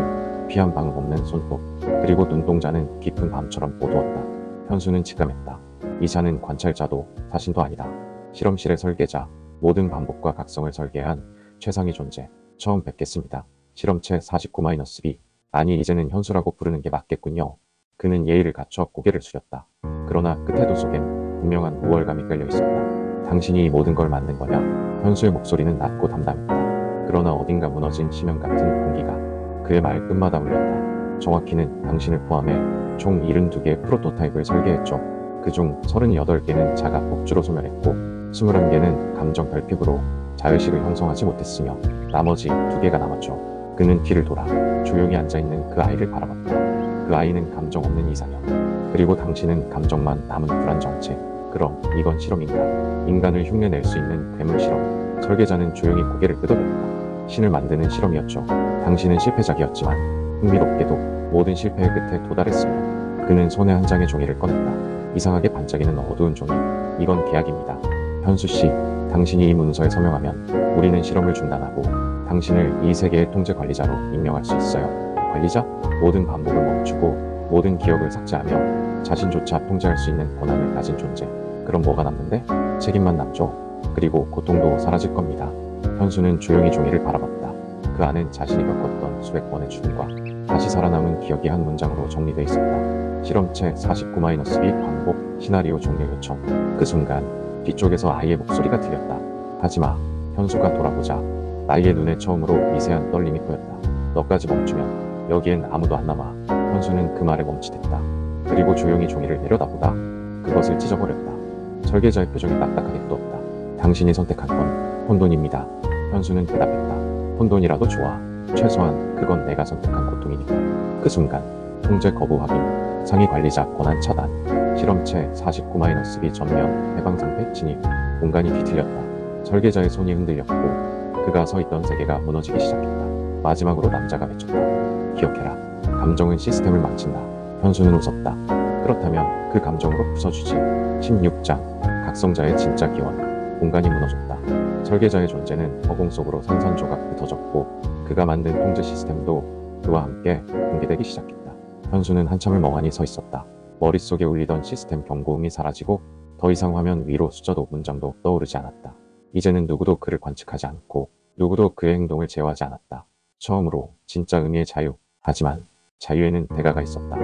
피 한 방울 없는 손톱, 그리고 눈동자는 깊은 밤처럼 어두웠다. 현수는 직감했다. 이 자는 관찰자도 자신도 아니다. 실험실의 설계자, 모든 반복과 각성을 설계한 최상위 존재. 처음 뵙겠습니다. 실험체 49-B. 아니, 이제는 현수라고 부르는 게 맞겠군요. 그는 예의를 갖춰 고개를 숙였다. 그러나 그 태도 속엔 분명한 우월감이 깔려 있었다. 당신이 이 모든 걸 만든 거냐? 현수의 목소리는 낮고 담담했다. 그러나 어딘가 무너진 심연 같은 공기가 그의 말 끝마다 울렸다. 정확히는 당신을 포함해 총 72개의 프로토타입을 설계했죠. 그중 38개는 자가 폭주로 소멸했고 21개는 감정 결핍으로 자의식을 형성하지 못했으며 나머지 2개가 남았죠. 그는 뒤를 돌아 조용히 앉아있는 그 아이를 바라봤다. 그 아이는 감정 없는 이상형. 그리고 당신은 감정만 남은 불안정체. 그럼 이건 실험인가? 인간을 흉내낼 수 있는 괴물 실험. 설계자는 조용히 고개를 끄덕였다. 신을 만드는 실험이었죠. 당신은 실패작이었지만 흥미롭게도 모든 실패의 끝에 도달했으며 그는 손에 한 장의 종이를 꺼냈다. 이상하게 반짝이는 어두운 종이. 이건 계약입니다. 현수씨, 당신이 이 문서에 서명하면 우리는 실험을 중단하고 당신을 이 세계의 통제 관리자로 임명할 수 있어요. 관리자? 모든 반복을 멈추고 모든 기억을 삭제하며 자신조차 통제할 수 있는 권한을 가진 존재. 그럼 뭐가 남는데? 책임만 남죠. 그리고 고통도 사라질 겁니다. 현수는 조용히 종이를 바라봤다. 그 안엔 자신이 겪었던 수백 번의 죽음과 다시 살아남은 기억이 한 문장으로 정리되어 있었다. 실험체 49-B 반복 시나리오 종료 요청. 그 순간 뒤쪽에서 아이의 목소리가 들렸다. 하지마. 현수가 돌아보자 나이의 눈에 처음으로 미세한 떨림이 보였다. 너까지 멈추면 여기엔 아무도 안 남아. 현수는 그 말에 멈칫했다. 그리고 조용히 종이를 내려다보다 그것을 찢어버렸다. 설계자의 표정이 딱딱하게 굳었다. 당신이 선택한 건 혼돈입니다. 현수는 대답했다. 혼돈이라도 좋아. 최소한 그건 내가 선택한 고통이니까. 그 순간 통제 거부 확인, 상위 관리자 권한 차단, 실험체 49-B 전면 해방 상태 진입. 공간이 뒤틀렸다. 설계자의 손이 흔들렸고 그가 서 있던 세계가 무너지기 시작했다. 마지막으로 남자가 외쳤다. 기억해라. 감정은 시스템을 망친다. 현수는 웃었다. 그렇다면 그 감정으로 부숴주지. 16장 각성자의 진짜 기원. 공간이 무너졌다. 설계자의 존재는 허공 속으로 산산조각 흩어졌고 그가 만든 통제 시스템도 그와 함께 붕괴되기 시작했다. 현수는 한참을 멍하니 서 있었다. 머릿속에 울리던 시스템 경고음이 사라지고 더 이상 화면 위로 숫자도 문장도 떠오르지 않았다. 이제는 누구도 그를 관측하지 않고 누구도 그의 행동을 제어하지 않았다. 처음으로 진짜 의미의 자유. 하지만 자유에는 대가가 있었다.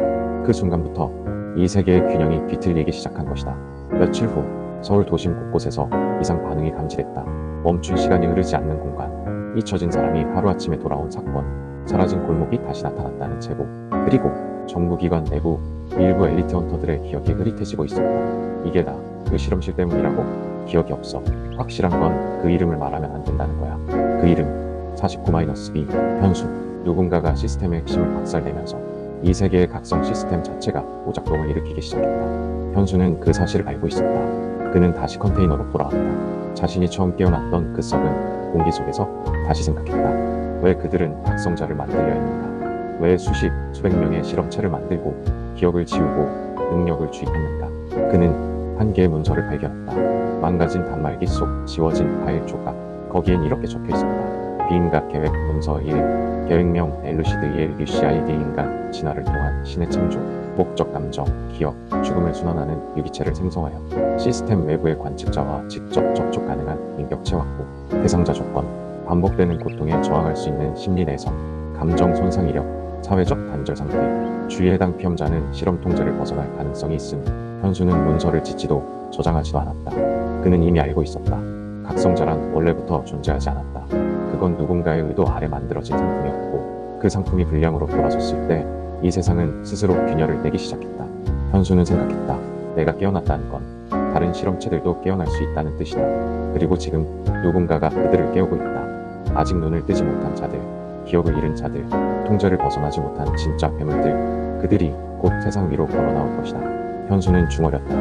그 순간부터 이 세계의 균형이 뒤틀리기 시작한 것이다. 며칠 후 서울 도심 곳곳에서 이상 반응이 감지됐다. 멈춘 시간이 흐르지 않는 공간, 잊혀진 사람이 하루아침에 돌아온 사건, 사라진 골목이 다시 나타났다는 제보, 그리고 정부기관 내부 일부 엘리트 헌터들의 기억이 흐릿해지고 있었다. 이게 다 그 실험실 때문이라고? 기억이 없어. 확실한 건 그 이름을 말하면 안 된다는 거야. 그 이름 49-B 현수. 누군가가 시스템의 핵심을 박살내면서 이 세계의 각성 시스템 자체가 오작동을 일으키기 시작했다. 현수는 그 사실을 알고 있었다. 그는 다시 컨테이너로 돌아왔다. 자신이 처음 깨어났던 그 썩은 공기 속에서 다시 생각했다. 왜 그들은 각성자를 만들려 했는가? 왜 수백 명의 실험체를 만들고 기억을 지우고 능력을 주입했는가? 그는 한 개의 문서를 발견했다. 망가진 단말기 속 지워진 파일 조각. 거기엔 이렇게 적혀 있었다. 비인각 계획 문서 1. 계획명 엘루시드 1 UCID 인간 진화를 통한 신의 창조. 목적 감정, 기억, 죽음을 순환하는 유기체를 생성하여 시스템 외부의 관측자와 직접 접촉 가능한 인격체 확보. 대상자 조건, 반복되는 고통에 저항할 수 있는 심리 내성, 감정 손상 이력, 사회적 단절 상태. 주의에 해당 피험자는 실험 통제를 벗어날 가능성이 있음. 현수는 문서를 찢지도 저장하지도 않았다. 그는 이미 알고 있었다. 각성자란 원래부터 존재하지 않았다. 그건 누군가의 의도 아래 만들어진 상품이었고 그 상품이 불량으로 돌아섰을 때 이 세상은 스스로 균열을 내기 시작했다. 현수는 생각했다. 내가 깨어났다는 건 다른 실험체들도 깨어날 수 있다는 뜻이다. 그리고 지금 누군가가 그들을 깨우고 있다. 아직 눈을 뜨지 못한 자들, 기억을 잃은 자들, 통제를 벗어나지 못한 진짜 괴물들. 그들이 곧 세상 위로 걸어나올 것이다. 현수는 중얼였다.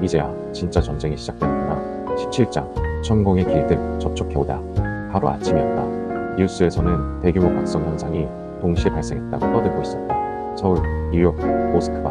이제야 진짜 전쟁이 시작되는구나. 17장 천공의 길들 접촉해오다. 하루 아침이었다. 뉴스에서는 대규모 각성 현상이 동시에 발생했다고 떠들고 있었다. 서울, 뉴욕, 모스크바,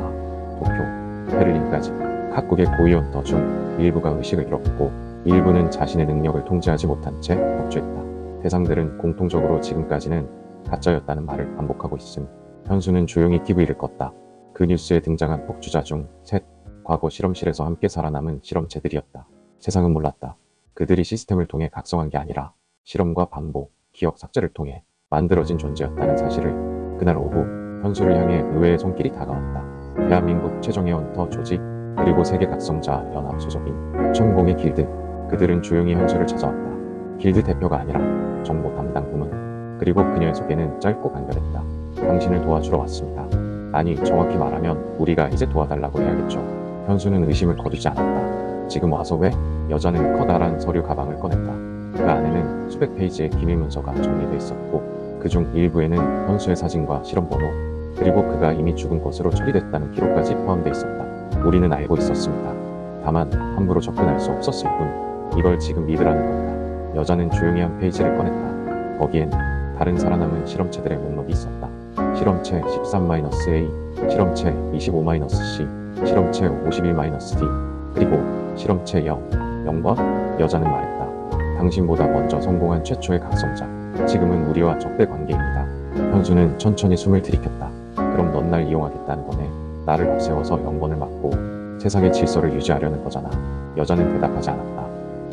도쿄, 베를린까지 각국의 고위 헌터 중 일부가 의식을 잃었고 일부는 자신의 능력을 통제하지 못한 채 독주했다. 대상들은 공통적으로 지금까지는 가짜였다는 말을 반복하고 있음. 현수는 조용히 TV를 껐다. 그 뉴스에 등장한 폭주자 중 셋, 과거 실험실에서 함께 살아남은 실험체들이었다. 세상은 몰랐다. 그들이 시스템을 통해 각성한 게 아니라 실험과 반복, 기억 삭제를 통해 만들어진 존재였다는 사실을. 그날 오후 현수를 향해 의외의 손길이 다가왔다. 대한민국 최정예 헌터 조직 그리고 세계 각성자 연합 소속인 천공의 길드. 그들은 조용히 현수를 찾아왔다. 길드 대표가 아니라 정보 담당 부문. 그리고 그녀의 소개는 짧고 간결했다. 당신을 도와주러 왔습니다. 아니, 정확히 말하면 우리가 이제 도와달라고 해야겠죠. 현수는 의심을 거두지 않았다. 지금 와서 왜? 여자는 커다란 서류 가방을 꺼냈다. 그 안에는 수백 페이지의 기밀 문서가 정리돼 있었고 그중 일부에는 현수의 사진과 실험 번호, 그리고 그가 이미 죽은 것으로 처리됐다는 기록까지 포함돼 있었다. 우리는 알고 있었습니다. 다만 함부로 접근할 수 없었을 뿐. 이걸 지금 믿으라는 건가? 여자는 조용히 한 페이지를 꺼냈다. 거기엔 다른 살아남은 실험체들의 목록이 있었다. 실험체 13-A, 실험체 25-C, 실험체 51-D, 그리고 실험체 0번. 여자는 말했다. 당신보다 먼저 성공한 최초의 각성자. 지금은 우리와 적대 관계입니다. 현수는 천천히 숨을 들이켰다. 그럼 넌 날 이용하겠다는 거네. 나를 앞세워서 0번을 막고 세상의 질서를 유지하려는 거잖아. 여자는 대답하지 않았다.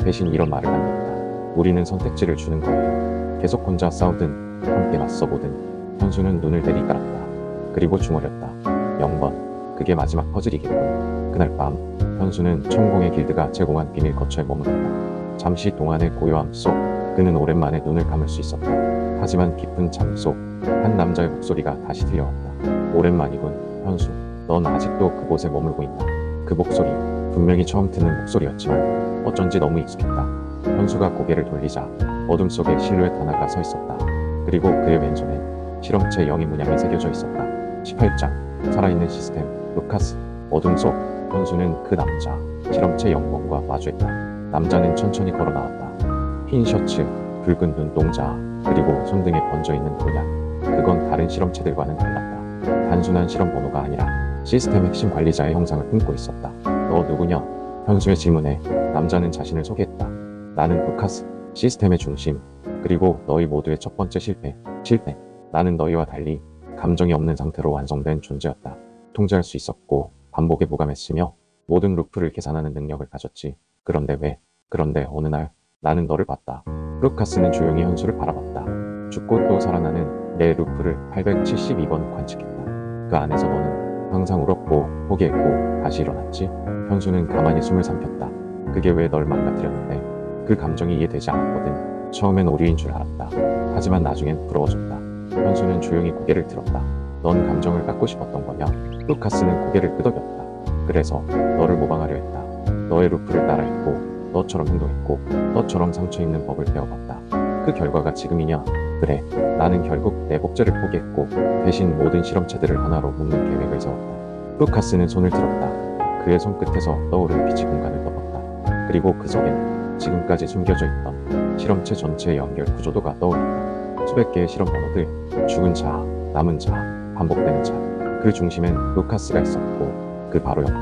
대신 이런 말을 남겼다. 우리는 선택지를 주는 거예요. 계속 혼자 싸우든 함께 맞서보든. 현수는 눈을 내리깔았다. 그리고 중얼였다. 0번. 그게 마지막 퍼즐이겠군. 그날 밤 현수는 천공의 길드가 제공한 비밀 거처에 머물렀다. 잠시 동안의 고요함 속 그는 오랜만에 눈을 감을 수 있었다. 하지만 깊은 잠 속 한 남자의 목소리가 다시 들려왔다. 오랜만이군, 현수. 넌 아직도 그곳에 머물고 있나? 그 목소리, 분명히 처음 듣는 목소리였지만 어쩐지 너무 익숙했다. 현수가 고개를 돌리자 어둠 속에 실루엣 하나가 서 있었다. 그리고 그의 왼손엔 실험체 0의 문양이 새겨져 있었다. 18장, 살아있는 시스템, 루카스. 어둠 속 현수는 그 남자, 실험체 0번과 마주했다. 남자는 천천히 걸어 나왔다. 흰 셔츠, 붉은 눈동자, 그리고 손등에 번져있는 문양. 그건 다른 실험체들과는 달랐다. 단순한 실험 번호가 아니라 시스템 핵심 관리자의 형상을 품고 있었다. 너 누구냐? 현수의 질문에 남자는 자신을 소개했다. 나는 루카스, 시스템의 중심, 그리고 너희 모두의 첫 번째 실패. 나는 너희와 달리 감정이 없는 상태로 완성된 존재였다. 통제할 수 있었고 반복에 무감했으며 모든 루프를 계산하는 능력을 가졌지. 그런데 어느 날 나는 너를 봤다. 루카스는 조용히 현수를 바라봤다. 죽고 또 살아나는 내 루프를 872번 관측했다. 그 안에서 너는 항상 울었고 포기했고 다시 일어났지. 현수는 가만히 숨을 삼켰다. 그게 왜 널 망가뜨렸는데? 그 감정이 이해되지 않았거든. 처음엔 오류인 줄 알았다. 하지만 나중엔 부러워졌다. 현수는 조용히 고개를 들었다. 넌 감정을 깎고 싶었던 거냐? 루카스는 고개를 끄덕였다. 그래서 너를 모방하려 했다. 너의 루프를 따라했고 너처럼 행동했고 너처럼 상처 있는 법을 배워봤다. 그 결과가 지금이냐? 그래, 나는 결국 내 복제를 포기했고 대신 모든 실험체들을 하나로 묶는 계획을 세웠다. 루카스는 손을 들었다. 그의 손끝에서 떠오른 빛이 공간을 덮었다. 그리고 그 속엔 지금까지 숨겨져 있던 실험체 전체의 연결 구조도가 떠올랐다. 수백 개의 실험 번호들, 죽은 자, 남은 자, 반복되는 자. 그 중심엔 루카스가 있었고 그 바로 옆에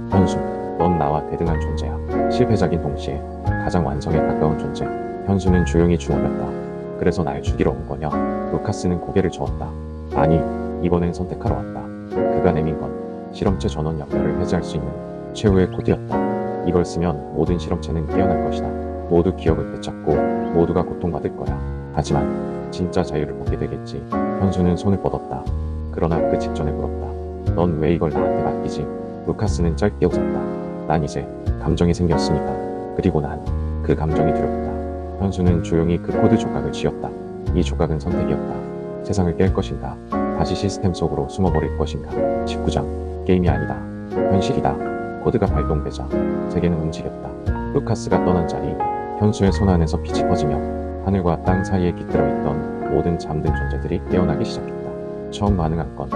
현수. 넌 나와 대등한 존재야. 실패자긴 동시에 가장 완성에 가까운 존재. 현수는 조용히 중얼렸다. 그래서 날 죽이러 온 거냐? 루카스는 고개를 저었다. 아니, 이번엔 선택하러 왔다. 그가 내민 건 실험체 전원 연결을 해제할 수 있는 최후의 코드였다. 이걸 쓰면 모든 실험체는 깨어날 것이다. 모두 기억을 되찾고 모두가 고통받을 거야. 하지만 진짜 자유를 얻게 되겠지. 현수는 손을 뻗었다. 그러나 그 직전에 물었다. 넌 왜 이걸 나한테 맡기지? 루카스는 짧게 웃었다. 난 이제 감정이 생겼으니까. 그리고 난 그 감정이 두렵다. 현수는 조용히 그 코드 조각을 쥐었다. 이 조각은 선택이었다. 세상을 깰 것인가? 다시 시스템 속으로 숨어버릴 것인가? 19장. 게임이 아니다. 현실이다. 코드가 발동되자 세계는 움직였다. 루카스가 떠난 자리, 현수의 손 안에서 빛이 퍼지며 하늘과 땅 사이에 깃들어 있던 모든 잠든 존재들이 깨어나기 시작했다. 처음 반응한 건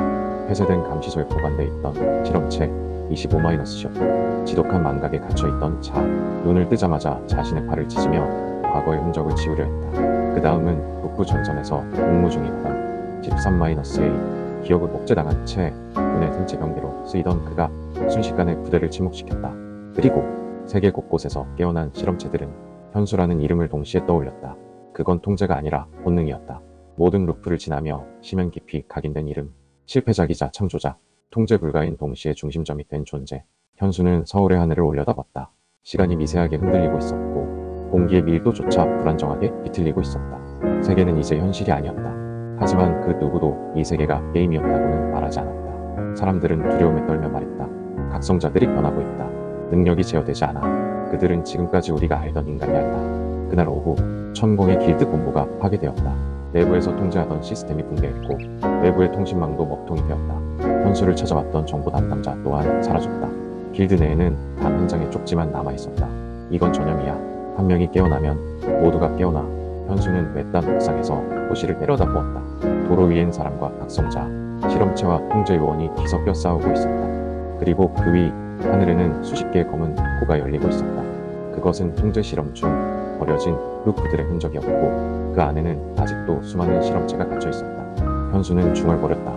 폐쇄된 감시소에 보관돼 있던 실험체 25-C였다. 지독한 망각에 갇혀있던 자. 눈을 뜨자마자 자신의 팔을 찢으며 과거의 흔적을 지우려 했다. 그 다음은 북부 전선에서 근무 중이었던 13-A, 기억을 복제당한 채 군의 생체 병기로 쓰이던 그가 순식간에 부대를 침묵시켰다. 그리고 세계 곳곳에서 깨어난 실험체들은 현수라는 이름을 동시에 떠올렸다. 그건 통제가 아니라 본능이었다. 모든 루프를 지나며 심연 깊이 각인된 이름. 실패자기자 창조자. 통제 불가인 동시에 중심점이 된 존재. 현수는 서울의 하늘을 올려다봤다. 시간이 미세하게 흔들리고 있었고 공기의 밀도조차 불안정하게 비틀리고 있었다. 세계는 이제 현실이 아니었다. 하지만 그 누구도 이 세계가 게임이었다고는 말하지 않았다. 사람들은 두려움에 떨며 말했다. 각성자들이 변하고 있다. 능력이 제어되지 않아. 그들은 지금까지 우리가 알던 인간이 아니다. 그날 오후 천공의 길드 본부가 파괴되었다. 내부에서 통제하던 시스템이 붕괴했고 외부의 통신망도 먹통이 되었다. 현수를 찾아왔던 정보 담당자 또한 사라졌다. 길드 내에는 단 한 장의 쪽지만 남아있었다. 이건 전염이야. 한 명이 깨어나면 모두가 깨어나. 현수는 외딴 옥상에서 호시를 내려다보았다. 도로 위엔 사람과 각성자, 실험체와 통제 요원이 뒤섞여 싸우고 있었다. 그리고 그 위 하늘에는 수십 개의 검은 코가 열리고 있었다. 그것은 통제 실험 중 버려진 루프들의 흔적이었고 그 안에는 아직도 수많은 실험체가 갇혀 있었다. 현수는 중얼거렸다.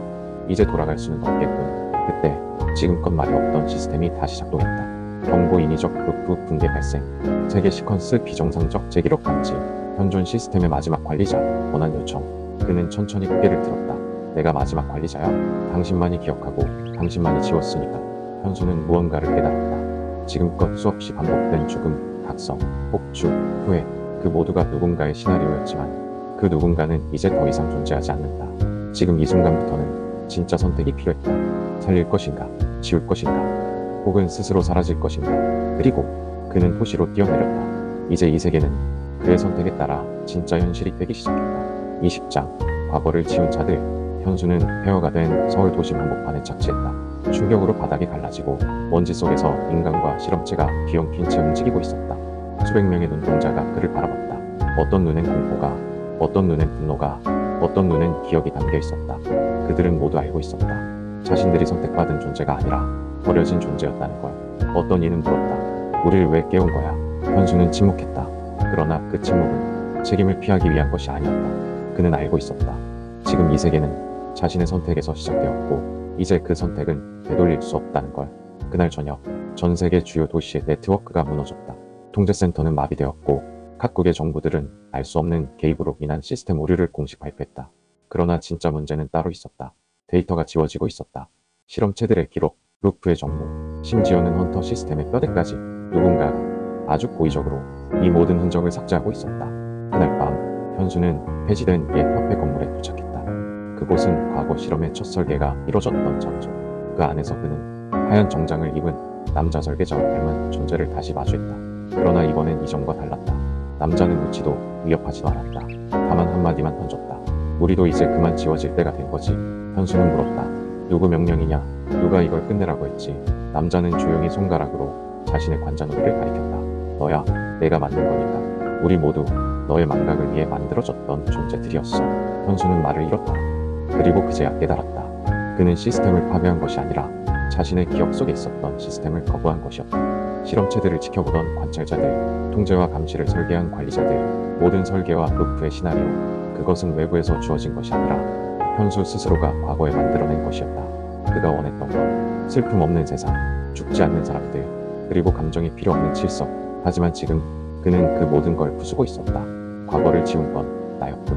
이제 돌아갈 수는 없겠군. 그때 지금껏 말이 없던 시스템이 다시 작동했다. 경고 인위적 루프 붕괴 발생. 세계 시퀀스 비정상적 재기록 감지. 현존 시스템의 마지막 관리자 권한 요청. 그는 천천히 고개를 들었다. 내가 마지막 관리자야? 당신만이 기억하고 당신만이 지웠으니까. 현수는 무언가를 깨달았다. 지금껏 수없이 반복된 죽음, 각성, 폭주, 후회. 그 모두가 누군가의 시나리오였지만 그 누군가는 이제 더 이상 존재하지 않는다. 지금 이 순간부터는 진짜 선택이 필요했다. 살릴 것인가? 지울 것인가? 혹은 스스로 사라질 것인가? 그리고 그는 도시로 뛰어내렸다. 이제 이 세계는 그의 선택에 따라 진짜 현실이 되기 시작했다. 20장 과거를 지운 자들. 현수는 폐허가 된 서울 도시 한복판에 착지했다. 충격으로 바닥이 갈라지고 먼지 속에서 인간과 실험체가 뒤엉킨 채 움직이고 있었다. 수백 명의 눈동자가 그를 바라봤다. 어떤 눈엔 공포가, 어떤 눈엔 분노가, 어떤 눈엔 기억이 담겨 있었다. 그들은 모두 알고 있었다. 자신들이 선택받은 존재가 아니라 버려진 존재였다는 걸. 어떤 이는 물었다. 우리를 왜 깨운 거야? 현수는 침묵했다. 그러나 그 침묵은 책임을 피하기 위한 것이 아니었다. 그는 알고 있었다. 지금 이 세계는 자신의 선택에서 시작되었고 이제 그 선택은 되돌릴 수 없다는 걸. 그날 저녁 전 세계 주요 도시의 네트워크가 무너졌다. 통제센터는 마비되었고 각국의 정부들은 알 수 없는 개입으로 인한 시스템 오류를 공식 발표했다. 그러나 진짜 문제는 따로 있었다. 데이터가 지워지고 있었다. 실험체들의 기록, 루프의 정보, 심지어는 헌터 시스템의 뼈대까지 누군가가 아주 고의적으로 이 모든 흔적을 삭제하고 있었다. 그날 밤 현수는 폐지된 옛 협회 건물에 도착했다. 그곳은 과거 실험의 첫 설계가 이뤄졌던 장소. 그 안에서 그는 하얀 정장을 입은 남자 설계자와 닮은 존재를 다시 마주했다. 그러나 이번엔 이전과 달랐다. 남자는 묻지도 위협하지도 않았다. 다만 한마디만 던졌다. 우리도 이제 그만 지워질 때가 된 거지. 현수는 물었다. 누구 명령이냐? 누가 이걸 끝내라고 했지? 남자는 조용히 손가락으로 자신의 관자놀이를 가리켰다. 너야, 내가 만든 거니까. 우리 모두 너의 망각을 위해 만들어졌던 존재들이었어. 현수는 말을 잃었다. 그리고 그제야 깨달았다. 그는 시스템을 파괴한 것이 아니라 자신의 기억 속에 있었던 시스템을 거부한 것이었다. 실험체들을 지켜보던 관찰자들, 통제와 감시를 설계한 관리자들, 모든 설계와 루프의 시나리오, 그것은 외부에서 주어진 것이 아니라 현수 스스로가 과거에 만들어낸 것이었다. 그가 원했던 건 슬픔 없는 세상, 죽지 않는 사람들, 그리고 감정이 필요 없는 질서. 하지만 지금 그는 그 모든 걸 부수고 있었다. 과거를 지운 건 나였군.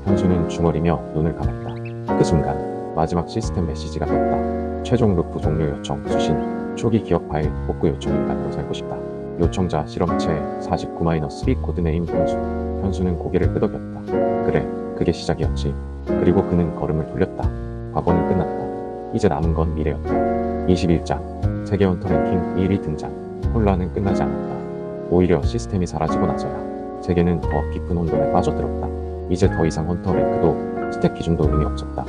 현수는 중얼이며 눈을 감았다. 그 순간 마지막 시스템 메시지가 떴다. 최종 루프 종료 요청 수신. 초기 기억 파일 복구 요청 인간으로 살고 싶다. 요청자 실험체 49-B 코드네임 현수. 현수는 고개를 끄덕였다. 그래, 그게 시작이었지. 그리고 그는 걸음을 돌렸다. 과거는 끝났다. 이제 남은 건 미래였다. 21장 세계 헌터 랭킹 1위 등장. 혼란은 끝나지 않았다. 오히려 시스템이 사라지고 나서야 세계는 더 깊은 혼돈에 빠져들었다. 이제 더 이상 헌터 랭크도 스택 기준도 의미 없었다.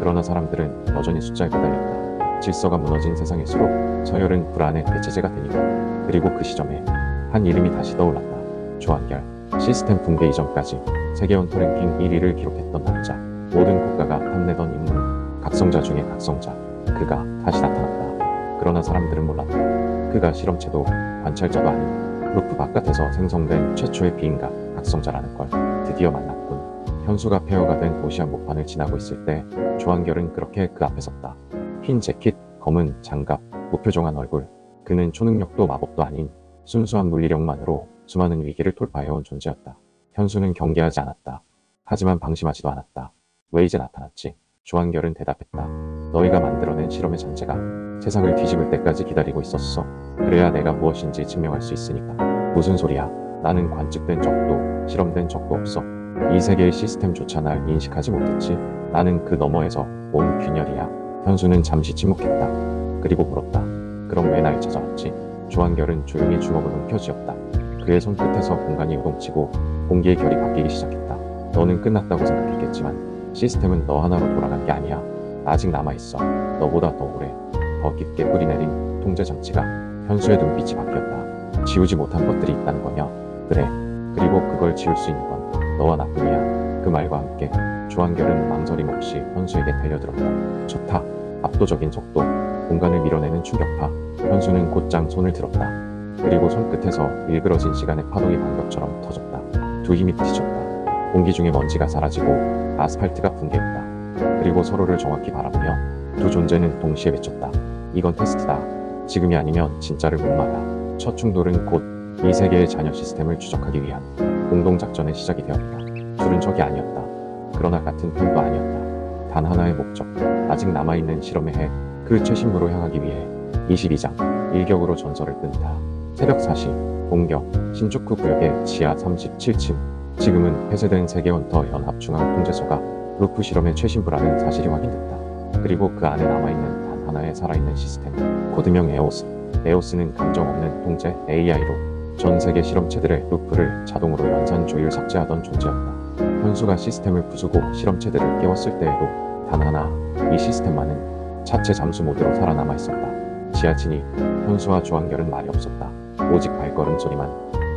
그러나 사람들은 여전히 숫자에 매달렸다. 질서가 무너진 세상일수록 서열은 불안의 대체제가 되니까. 그리고 그 시점에 한 이름이 다시 떠올랐다. 조한결. 시스템 붕괴 이전까지 세계 헌터 랭킹 1위를 기록했던 남자. 모든 국가가 탐내던 인물. 각성자 중에 각성자. 그가 다시 나타났다. 그러나 사람들은 몰랐다. 그가 실험체도 관찰자도 아닌 루프 바깥에서 생성된 최초의 비인간 각성자라는 걸 드디어 만났군. 현수가 폐허가 된 도시 한복판을 지나고 있을 때 조한결은 그렇게 그 앞에 섰다. 흰 재킷, 검은 장갑, 무표정한 얼굴. 그는 초능력도 마법도 아닌 순수한 물리력만으로 수많은 위기를 돌파해온 존재였다. 현수는 경계하지 않았다. 하지만 방심하지도 않았다. 왜 이제 나타났지? 조한결은 대답했다. 너희가 만들어낸 실험의 잔재가 세상을 뒤집을 때까지 기다리고 있었어. 그래야 내가 무엇인지 증명할 수 있으니까. 무슨 소리야? 나는 관측된 적도 실험된 적도 없어. 이 세계의 시스템조차 날 인식하지 못했지. 나는 그 너머에서 온 균열이야. 현수는 잠시 침묵했다. 그리고 물었다. 그럼 왜 날 찾아왔지? 조한결은 조용히 주먹을 움켜쥐었다. 그의 손끝에서 공간이 요동치고 공기의 결이 바뀌기 시작했다. 너는 끝났다고 생각했겠지만 시스템은 너 하나로 돌아간 게 아니야. 아직 남아있어. 너보다 더 오래, 더 깊게 뿌리내린 통제 장치가. 현수의 눈빛이 바뀌었다. 지우지 못한 것들이 있다는 거냐? 그래. 그리고 그걸 지울 수 있는 건 너와 나뿐이야. 그 말과 함께 조한결은 망설임 없이 현수에게 달려들었다. 좋다. 압도적인 속도. 공간을 밀어내는 충격파. 현수는 곧장 손을 들었다. 그리고 손끝에서 일그러진 시간의 파동이 반격처럼 터졌다. 두 힘이 부딪혔다. 공기 중에 먼지가 사라지고 아스팔트가 붕괴했다. 그리고 서로를 정확히 바라보며 두 존재는 동시에 외쳤다. 이건 테스트다. 지금이 아니면 진짜를 못 막아. 첫 충돌은 곧 이 세계의 잔여 시스템을 추적하기 위한 공동작전의 시작이 되었다. 둘은 적이 아니었다. 그러나 같은 편도 아니었다. 단 하나의 목적, 아직 남아있는 실험의 해, 그 최신부로 향하기 위해. 22장, 일격으로 전설을 끈다. 새벽 4시, 동경, 신주쿠 구역의 지하 37층. 지금은 폐쇄된 세계헌터 연합중앙통제소가 루프 실험의 최신부라는 사실이 확인됐다. 그리고 그 안에 남아있는 단 하나의 살아있는 시스템, 코드명 에오스. 에오스는 감정 없는 통제 AI로 전 세계 실험체들의 루프를 자동으로 연산 조율 삭제하던 존재였다. 현수가 시스템을 부수고 실험체들을 깨웠을 때에도 단 하나, 이 시스템만은 자체 잠수 모드로 살아남아 있었다. 지하진이 현수와 조한결은 말이 없었다. 오직 발걸음 소리만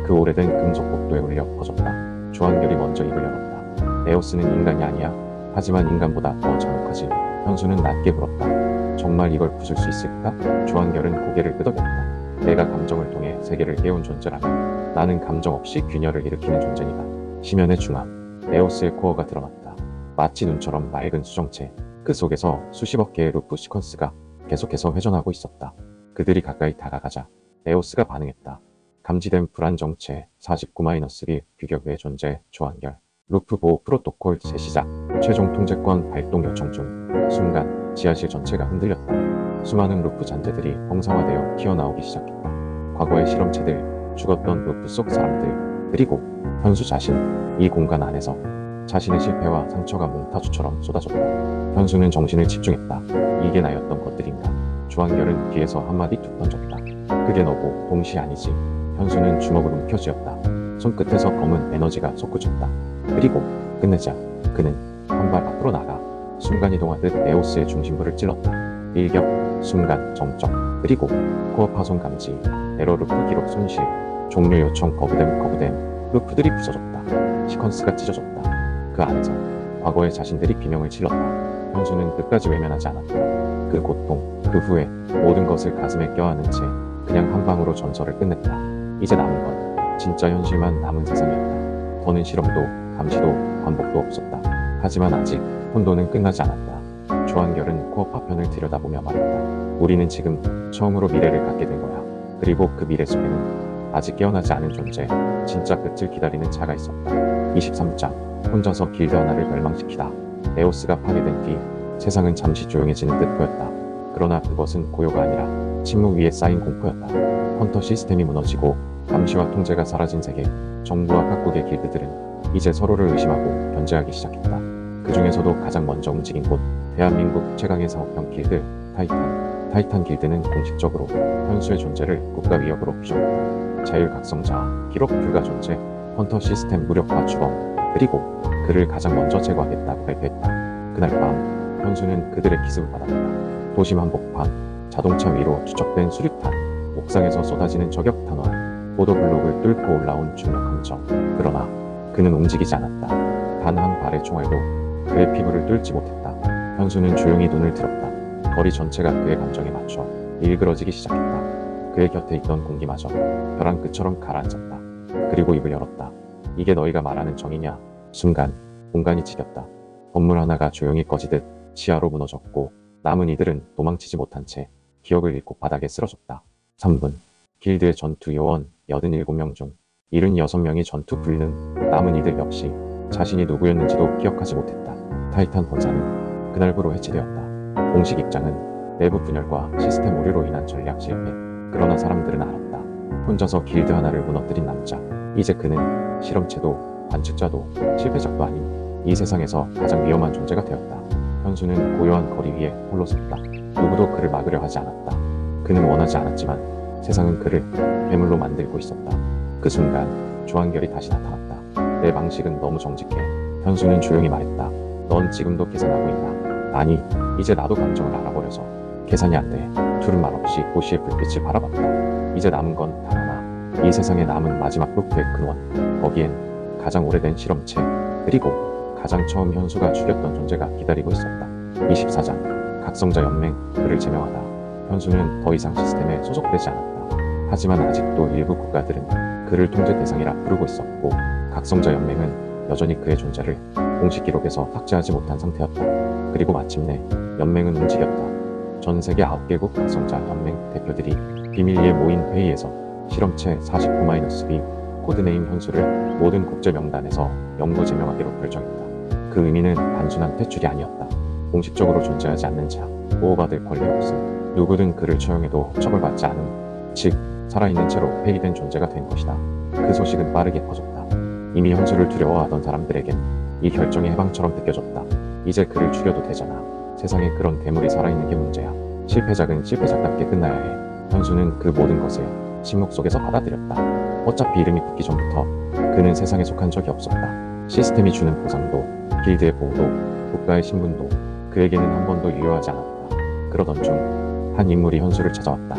그 오래된 금속 복도에 울려 퍼졌다. 조한결이 먼저 입을 열었다. 에오스는 인간이 아니야. 하지만 인간보다 더 잔혹하지. 현수는 낮게 물었다. 정말 이걸 부술 수 있을까? 조한결은 고개를 끄덕였다. 내가 감정을 통해 세계를 깨운 존재라면 나는 감정 없이 균열을 일으키는 존재니다. 심연의 중앙, 에오스의 코어가 드러났다. 마치 눈처럼 맑은 수정체, 그 속에서 수십억 개의 루프 시퀀스가 계속해서 회전하고 있었다. 그들이 가까이 다가가자 에오스가 반응했다. 감지된 불안 정체 49-1 규격 외 존재 조한결. 루프 보호 프로토콜 재시작. 최종 통제권 발동 요청 중. 순간 지하실 전체가 흔들렸다. 수많은 루프 잔재들이 형상화되어 튀어나오기 시작했다. 과거의 실험체들, 죽었던 루프 속 사람들, 그리고 현수 자신. 이 공간 안에서 자신의 실패와 상처가 몽타주처럼 쏟아졌다. 현수는 정신을 집중했다. 이게 나였던 것들인가. 조한결은 뒤에서 한마디 툭 던졌다. 그게 너고 동시 아니지. 현수는 주먹을 움켜쥐었다. 손끝에서 검은 에너지가 솟구쳤다. 그리고 끝내자 그는 한 발 앞으로 나가 순간이동하듯 에오스의 중심부를 찔렀다. 일격, 순간, 정적, 그리고 코어 파손 감지, 에러 루프 기록 손실, 종료 요청 거부됨. 루프들이 부서졌다. 시퀀스가 찢어졌다. 그 안에서 과거의 자신들이 비명을 질렀다. 현수는 끝까지 외면하지 않았다. 그 고통, 그 후에 모든 것을 가슴에 껴안은 채 그냥 한 방으로 전설을 끝냈다. 이제 남은 건 진짜 현실만 남은 세상이었다. 더는 실험도 감시도 반복도 없었다. 하지만 아직 혼돈은 끝나지 않았다. 조한결은 코어 파편을 들여다보며 말했다. 우리는 지금 처음으로 미래를 갖게 된 거야. 그리고 그 미래 속에는 아직 깨어나지 않은 존재, 진짜 끝을 기다리는 자가 있었다. 23장, 혼자서 길드 하나를 멸망시키다. 에오스가 파괴된 뒤 세상은 잠시 조용해지는 듯 보였다. 그러나 그것은 고요가 아니라 침묵 위에 쌓인 공포였다. 헌터 시스템이 무너지고 감시와 통제가 사라진 세계, 정부와 각국의 길드들은 이제 서로를 의심하고 견제하기 시작했다. 그 중에서도 가장 먼저 움직인 곳, 대한민국 최강의 사업형 길드, 타이탄 길드는 공식적으로 현수의 존재를 국가 위협으로 규정했다. 자율각성자, 기록 불가 존재, 헌터 시스템 무력화 주범, 그리고 그를 가장 먼저 제거하겠다고 발표했다. 그날 밤, 현수는 그들의 기습을 받았다. 도심 한복판, 자동차 위로 추적된 수류탄, 옥상에서 쏟아지는 저격 탄환, 보도블록을 뚫고 올라온 중력 함정. 그러나 그는 움직이지 않았다. 단 한 발의 총알도 그의 피부를 뚫지 못했다. 현수는 조용히 눈을 들었다. 거리 전체가 그의 감정에 맞춰 일그러지기 시작했다. 그의 곁에 있던 공기마저 벼랑 끝처럼 가라앉았다. 그리고 입을 열었다. 이게 너희가 말하는 정의냐? 순간 공간이 지겼다. 건물 하나가 조용히 꺼지듯 지하로 무너졌고 남은 이들은 도망치지 못한 채 기억을 잃고 바닥에 쓰러졌다. 3분. 길드의 전투 요원 87명 중 76명이 전투 불능. 남은 이들 역시 자신이 누구였는지도 기억하지 못했다. 타이탄 본사는 그날부로 해체되었다. 공식 입장은 내부 분열과 시스템 오류로 인한 전략 실패. 그러나 사람들은 알았다. 혼자서 길드 하나를 무너뜨린 남자. 이제 그는 실험체도 관측자도 실패작도 아닌 이 세상에서 가장 위험한 존재가 되었다. 현수는 고요한 거리 위에 홀로 섰다. 누구도 그를 막으려 하지 않았다. 그는 원하지 않았지만 세상은 그를 괴물로 만들고 있었다. 그 순간 조한결이 다시 나타났다. 내 방식은 너무 정직해. 현수는 조용히 말했다. 넌 지금도 계산하고 있나? 아니, 이제 나도 감정을 알아버려서 계산이 안 돼. 둘은 말없이 도시의 불빛을 바라봤다. 이제 남은 건 단 하나. 이 세상에 남은 마지막 루프의 근원. 거기엔 가장 오래된 실험체, 그리고 가장 처음 현수가 죽였던 존재가 기다리고 있었다. 24장. 각성자 연맹, 그를 제명하다. 현수는 더 이상 시스템에 소속되지 않았다. 하지만 아직도 일부 국가들은 그를 통제 대상이라 부르고 있었고 각성자 연맹은 여전히 그의 존재를 공식 기록에서 삭제하지 못한 상태였다. 그리고 마침내 연맹은 움직였다. 전 세계 9개국 각성자 연맹 대표들이 비밀리에 모인 회의에서 실험체 49-B 코드네임 현수를 모든 국제 명단에서 영구 제명하기로 결정했다. 그 의미는 단순한 퇴출이 아니었다. 공식적으로 존재하지 않는 자, 보호받을 권리 없음, 누구든 그를 처형해도 처벌받지 않음, 즉 살아있는 채로 폐기된 존재가 된 것이다. 그 소식은 빠르게 퍼졌다. 이미 현수를 두려워하던 사람들에겐 이 결정이 해방처럼 느껴졌다. 이제 그를 죽여도 되잖아. 세상에 그런 괴물이 살아있는 게 문제야. 실패작은 실패작답게 끝나야 해. 현수는 그 모든 것을 침묵 속에서 받아들였다. 어차피 이름이 붙기 전부터 그는 세상에 속한 적이 없었다. 시스템이 주는 보상도, 길드의 보호도, 국가의 신분도 그에게는 한 번도 유효하지 않았다. 그러던 중 한 인물이 현수를 찾아왔다.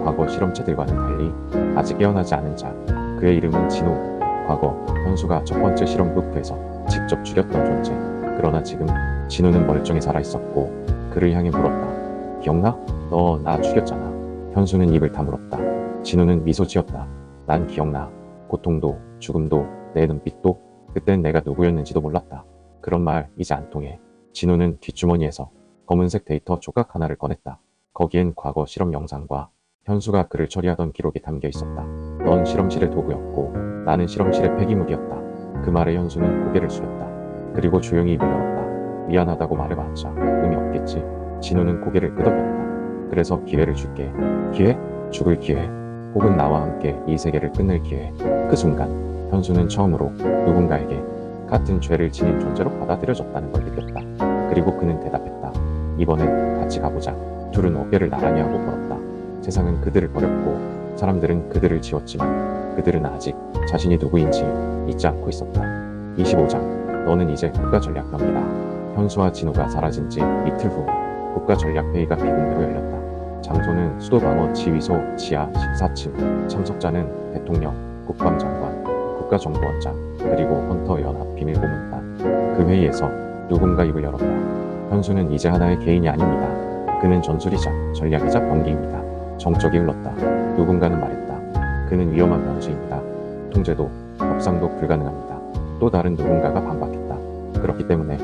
과거 실험체들과는 달리 아직 깨어나지 않은 자. 그의 이름은 진호. 과거 현수가 첫 번째 실험 루프에서 직접 죽였던 존재. 그러나 지금 진호는 멀쩡히 살아있었고 그를 향해 물었다. 기억나? 너 나 죽였잖아. 현수는 입을 다물었다. 진호는 미소 지었다. 난 기억나. 고통도 죽음도 내 눈빛도 그땐 내가 누구였는지도 몰랐다. 그런 말 이제 안 통해. 진호는 뒷주머니에서 검은색 데이터 조각 하나를 꺼냈다. 거기엔 과거 실험 영상과 현수가 그를 처리하던 기록이 담겨 있었다. 넌 실험실의 도구였고 나는 실험실의 폐기물이었다. 그 말에 현수는 고개를 숙였다. 그리고 조용히 입을 열었다. 미안하다고 말해봤자 의미 없겠지. 진호는 고개를 끄덕였다. 그래서 기회를 줄게. 기회? 죽을 기회. 혹은 나와 함께 이 세계를 끝낼 기회. 그 순간 현수는 처음으로 누군가에게 같은 죄를 지닌 존재로 받아들여졌다는 걸 느꼈다. 그리고 그는 대답했다. 이번엔 같이 가보자. 둘은 어깨를 나란히 하고 걸었다. 세상은 그들을 버렸고 사람들은 그들을 지웠지만 그들은 아직 자신이 누구인지 잊지 않고 있었다. 25장. 너는 이제 국가전략병이다. 현수와 진호가 사라진 지 이틀 후 국가전략회의가 비공개로 열렸다. 장소는 수도방어 지휘소 지하 14층. 참석자는 대통령, 국방장관, 국가정보원장, 그리고 헌터 연합 비밀고문단. 그 회의에서 누군가 입을 열었다. 현수는 이제 하나의 개인이 아닙니다. 그는 전술이자 전략이자 병기입니다. 정적이 흘렀다. 누군가는 말했다. 그는 위험한 변수입니다. 통제도 협상도 불가능합니다. 또 다른 누군가가 반박했다. 그렇기 때문에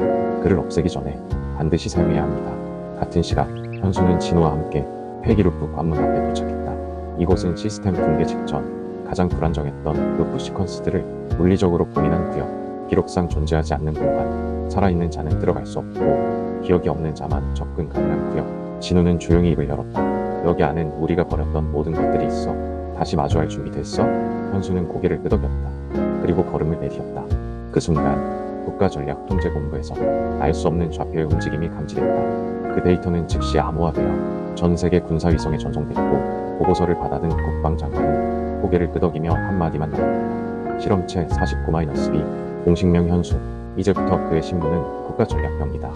그를 없애기 전에 반드시 사용해야 합니다. 같은 시각 현수는 진호와 함께 폐기루프 관문 앞에 도착했다. 이곳은 시스템 붕괴 직전 가장 불안정했던 루프 시퀀스들을 물리적으로 봉인한 구역. 기록상 존재하지 않는 공간. 살아있는 자는 들어갈 수 없고 기억이 없는 자만 접근 가능한 구역. 진호는 조용히 입을 열었다. 여기 안엔 우리가 버렸던 모든 것들이 있어. 다시 마주할 준비 됐어? 현수는 고개를 끄덕였다. 그리고 걸음을 내디뎠다. 그 순간 국가전략통제본부에서 알 수 없는 좌표의 움직임이 감지됐다. 그 데이터는 즉시 암호화되어 전 세계 군사위성에 전송됐고 보고서를 받아든 국방장관은 고개를 끄덕이며 한마디만 남겼다. 실험체 49-B 공식명 현수. 이제부터 그의 신분은 국가전략병이다.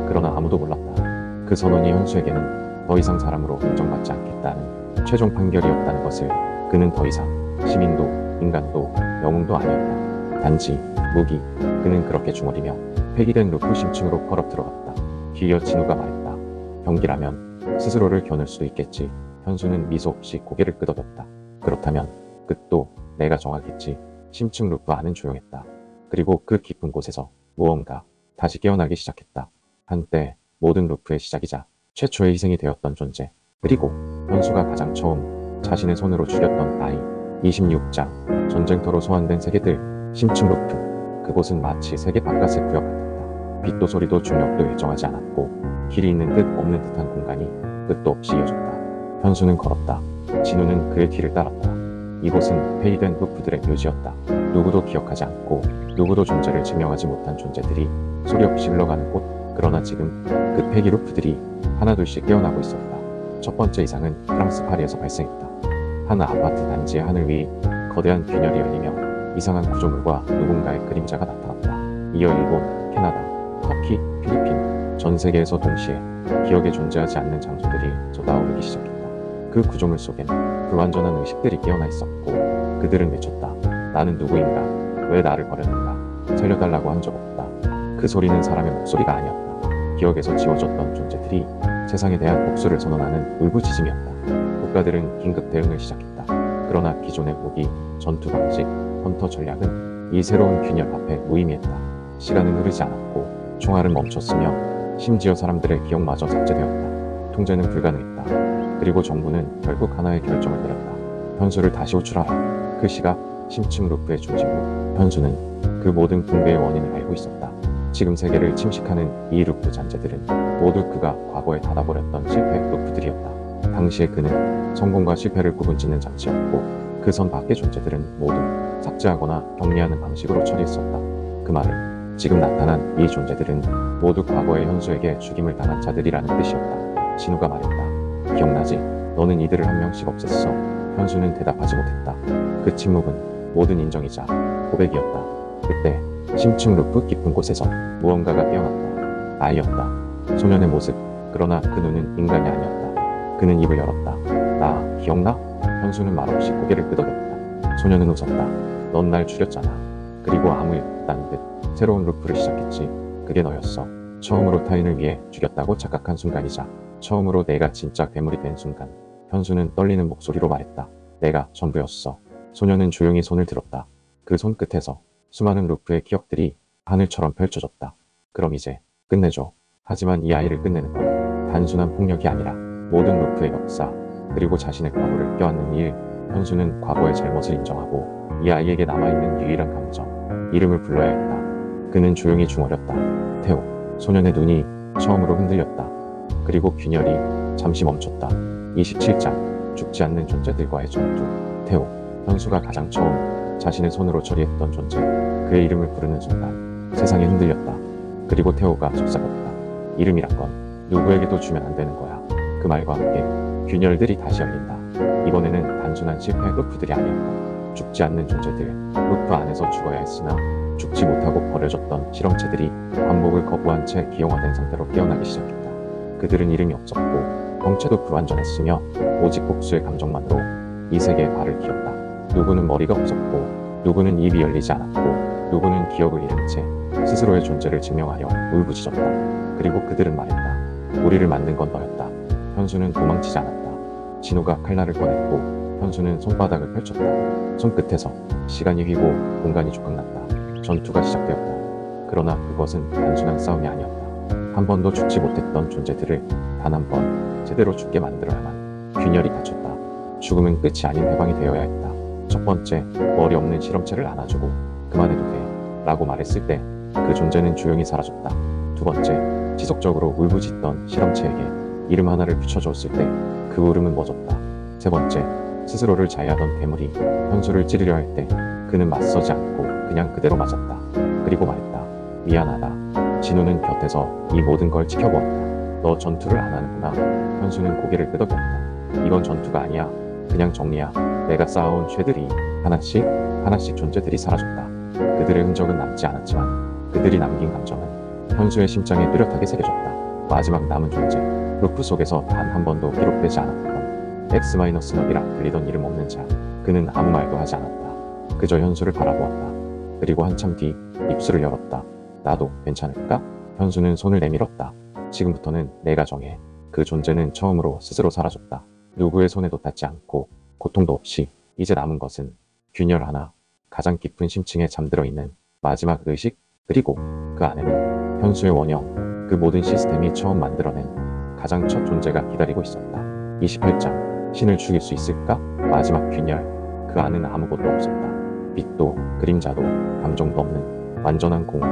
그러나 아무도 몰랐다. 그 선언이 현수에게는 더 이상 사람으로 인정받지 않겠다는 최종 판결이었다는 것을. 그는 더 이상 시민도 인간도 영웅도 아니었다. 단지 무기. 그는 그렇게 중얼이며 폐기된 루프 심층으로 걸어 들어갔다. 뒤이어 진우가 말했다. 병기라면 스스로를 겨눌 수도 있겠지. 현수는 미소 없이 고개를 끄덕였다. 그렇다면 끝도 내가 정하겠지. 심층 루프 안은 조용했다. 그리고 그 깊은 곳에서 무언가 다시 깨어나기 시작했다. 한때 모든 루프의 시작이자 최초의 희생이 되었던 존재. 그리고 현수가 가장 처음 자신의 손으로 죽였던 아이. 26장. 전쟁터로 소환된 세계들. 심층 루프. 그곳은 마치 세계 바깥의 구역 같았다. 빛도 소리도 중력도 일정하지 않았고 길이 있는 듯 없는 듯한 공간이 끝도 없이 이어졌다. 현수는 걸었다. 진우는 그의 뒤를 따랐다. 이곳은 폐위된 루프들의 묘지였다. 누구도 기억하지 않고 누구도 존재를 증명하지 못한 존재들이 소리 없이 흘러가는 곳. 그러나 지금 그 폐기 루프들이 하나둘씩 깨어나고 있었다. 첫 번째 이상은 프랑스 파리에서 발생했다. 한 아파트 단지의 하늘 위 거대한 균열이 열리며 이상한 구조물과 누군가의 그림자가 나타났다. 이어 일본, 캐나다, 터키, 필리핀, 전 세계에서 동시에 기억에 존재하지 않는 장소들이 쏟아오르기 시작했다. 그 구조물 속엔 불완전한 의식들이 깨어나 있었고 그들은 외쳤다. 나는 누구인가? 왜 나를 버렸는가? 살려달라고 한 적 없다. 그 소리는 사람의 목소리가 아니었다. 기억에서 지워졌던 존재들이 세상에 대한 복수를 선언하는 울부짖음이었다. 국가들은 긴급 대응을 시작했다. 그러나 기존의 무기, 전투 방식, 헌터 전략은 이 새로운 균열 앞에 무의미했다. 시간은 흐르지 않았고 총알은 멈췄으며 심지어 사람들의 기억마저 삭제되었다. 통제는 불가능했다. 그리고 정부는 결국 하나의 결정을 내렸다. 현수를 다시 호출하라. 그 시각 심층 루프의 중심부 현수는 그 모든 붕괴의 원인을 알고 있었다. 지금 세계를 침식하는 이 루프 잔재들은 모두 그가 과거에 닫아버렸던 실패 루프들이었다. 당시에 그는 성공과 실패를 구분짓는 장치였고 그 선 밖의 존재들은 모두 삭제하거나 격리하는 방식으로 처리했었다. 그 말은 지금 나타난 이 존재들은 모두 과거의 현수에게 죽임을 당한 자들이라는 뜻이었다. 신우가 말했다. 기억나지? 너는 이들을 한 명씩 없앴어. 현수는 대답하지 못했다. 그 침묵은 모든 인정이자 고백이었다. 그때 심층 루프 깊은 곳에서 무언가가 깨어났다. 아이였다. 소년의 모습. 그러나 그 눈은 인간이 아니었다. 그는 입을 열었다. 나 기억나? 현수는 말없이 고개를 끄덕였다. 소년은 웃었다. 넌 날 죽였잖아. 그리고 아무 일 없다는 듯 새로운 루프를 시작했지. 그게 너였어. 처음으로 타인을 위해 죽였다고 착각한 순간이자 처음으로 내가 진짜 괴물이 된 순간. 현수는 떨리는 목소리로 말했다. 내가 전부였어. 소년은 조용히 손을 들었다. 그 손끝에서 수많은 루프의 기억들이 하늘처럼 펼쳐졌다. 그럼 이제 끝내줘. 하지만 이 아이를 끝내는 건 단순한 폭력이 아니라 모든 루프의 역사 그리고 자신의 과거를 껴안는 일. 현수는 과거의 잘못을 인정하고 이 아이에게 남아있는 유일한 감정, 이름을 불러야 했다. 그는 조용히 중얼였다. 태호. 소년의 눈이 처음으로 흔들렸다. 그리고 균열이 잠시 멈췄다. 27장 죽지 않는 존재들과의 전투. 태호. 현수가 가장 처음 자신의 손으로 처리했던 존재. 그의 이름을 부르는 순간 세상이 흔들렸다. 그리고 태호가 속삭였다. 이름이란 건 누구에게도 주면 안 되는 거야. 그 말과 함께 균열들이 다시 열린다. 이번에는 단순한 실패 루프들이 아니었다. 죽지 않는 존재들. 루프 안에서 죽어야 했으나 죽지 못하고 버려졌던 실험체들이 반복을 거부한 채 기형화된 상태로 깨어나기 시작했다. 그들은 이름이 없었고 정체도 불완전했으며 오직 복수의 감정만으로 이 세계에 발을 기었다. 누구는 머리가 없었고 누구는 입이 열리지 않았고 누구는 기억을 잃은 채 스스로의 존재를 증명하려 울부짖었다. 그리고 그들은 말했다. 우리를 만든 건 너였다. 현수는 도망치지 않았다. 진우가 칼날을 꺼냈고 현수는 손바닥을 펼쳤다. 손끝에서 시간이 휘고 공간이 조각났다. 전투가 시작되었다. 그러나 그것은 단순한 싸움이 아니었다. 한 번도 죽지 못했던 존재들을 단 한 번 제대로 죽게 만들어야만 균열이 닫혔다. 죽음은 끝이 아닌 해방이 되어야 했다. 첫 번째, 머리 없는 실험체를 안아주고 그만해도 돼 라고 말했을 때 그 존재는 조용히 사라졌다. 두 번째, 지속적으로 울부짖던 실험체에게 이름 하나를 붙여줬을 때 그 울음은 멎었다. 세 번째, 스스로를 자해하던 괴물이 현수를 찌르려 할 때 그는 맞서지 않고 그냥 그대로 맞았다. 그리고 말했다. 미안하다. 진우는 곁에서 이 모든 걸 지켜보았다. 너 전투를 안 하는구나. 현수는 고개를 끄덕였다. 이건 전투가 아니야. 그냥 정리야. 내가 쌓아온 죄들이 하나씩 하나씩 존재들이 사라졌다. 그들의 흔적은 남지 않았지만 그들이 남긴 감정은 현수의 심장에 뚜렷하게 새겨졌다. 마지막 남은 존재. 루프 속에서 단 한 번도 기록되지 않았던 X-넉이라 불리던 이름 없는 자. 그는 아무 말도 하지 않았다. 그저 현수를 바라보았다. 그리고 한참 뒤 입술을 열었다. 나도 괜찮을까? 현수는 손을 내밀었다. 지금부터는 내가 정해. 그 존재는 처음으로 스스로 사라졌다. 누구의 손에도 닿지 않고 고통도 없이 이제 남은 것은 균열 하나, 가장 깊은 심층에 잠들어 있는 마지막 의식, 그리고 그 안에는 현수의 원형, 그 모든 시스템이 처음 만들어낸 가장 첫 존재가 기다리고 있었다. 28장 신을 죽일 수 있을까? 마지막 균열. 그 안에는 아무것도 없었다. 빛도 그림자도 감정도 없는 완전한 공허.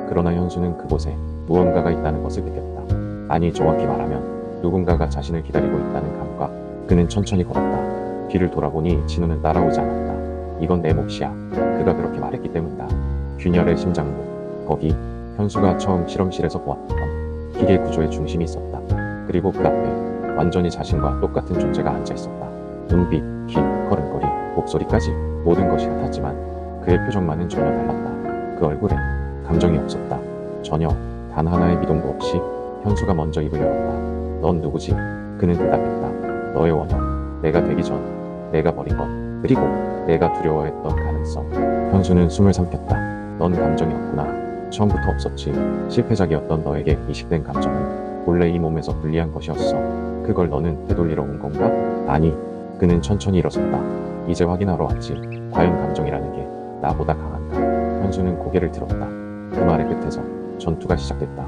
그러나 현수는 그곳에 무언가가 있다는 것을 느꼈다. 아니 정확히 말하면 누군가가 자신을 기다리고 있다는 감각. 그는 천천히 걸었다. 뒤를 돌아보니 진우는 따라오지 않았다. 이건 내 몫이야. 그가 그렇게 말했기 때문이다. 균열의 심장부. 거기 현수가 처음 실험실에서 보았던 기계 구조의 중심이 있었다. 그리고 그 앞에 완전히 자신과 똑같은 존재가 앉아 있었다. 눈빛, 키, 걸음걸이, 목소리까지 모든 것이 같았지만 그의 표정만은 전혀 달랐다. 그 얼굴엔 감정이 없었다. 전혀 단 하나의 미동도 없이 현수가 먼저 입을 열었다. 넌 누구지? 그는 대답했다. 너의 원형. 내가 되기 전 내가 버린 것. 그리고 내가 두려워했던 가능성. 현수는 숨을 삼켰다. 넌 감정이 없구나. 처음부터 없었지. 실패작이었던 너에게 이식된 감정은 본래 이 몸에서 분리한 것이었어. 그걸 너는 되돌리러 온 건가? 아니. 그는 천천히 일어섰다. 이제 확인하러 왔지. 과연 감정이라는 게 나보다 강한가? 현수는 고개를 들었다. 그 말의 끝에서 전투가 시작됐다.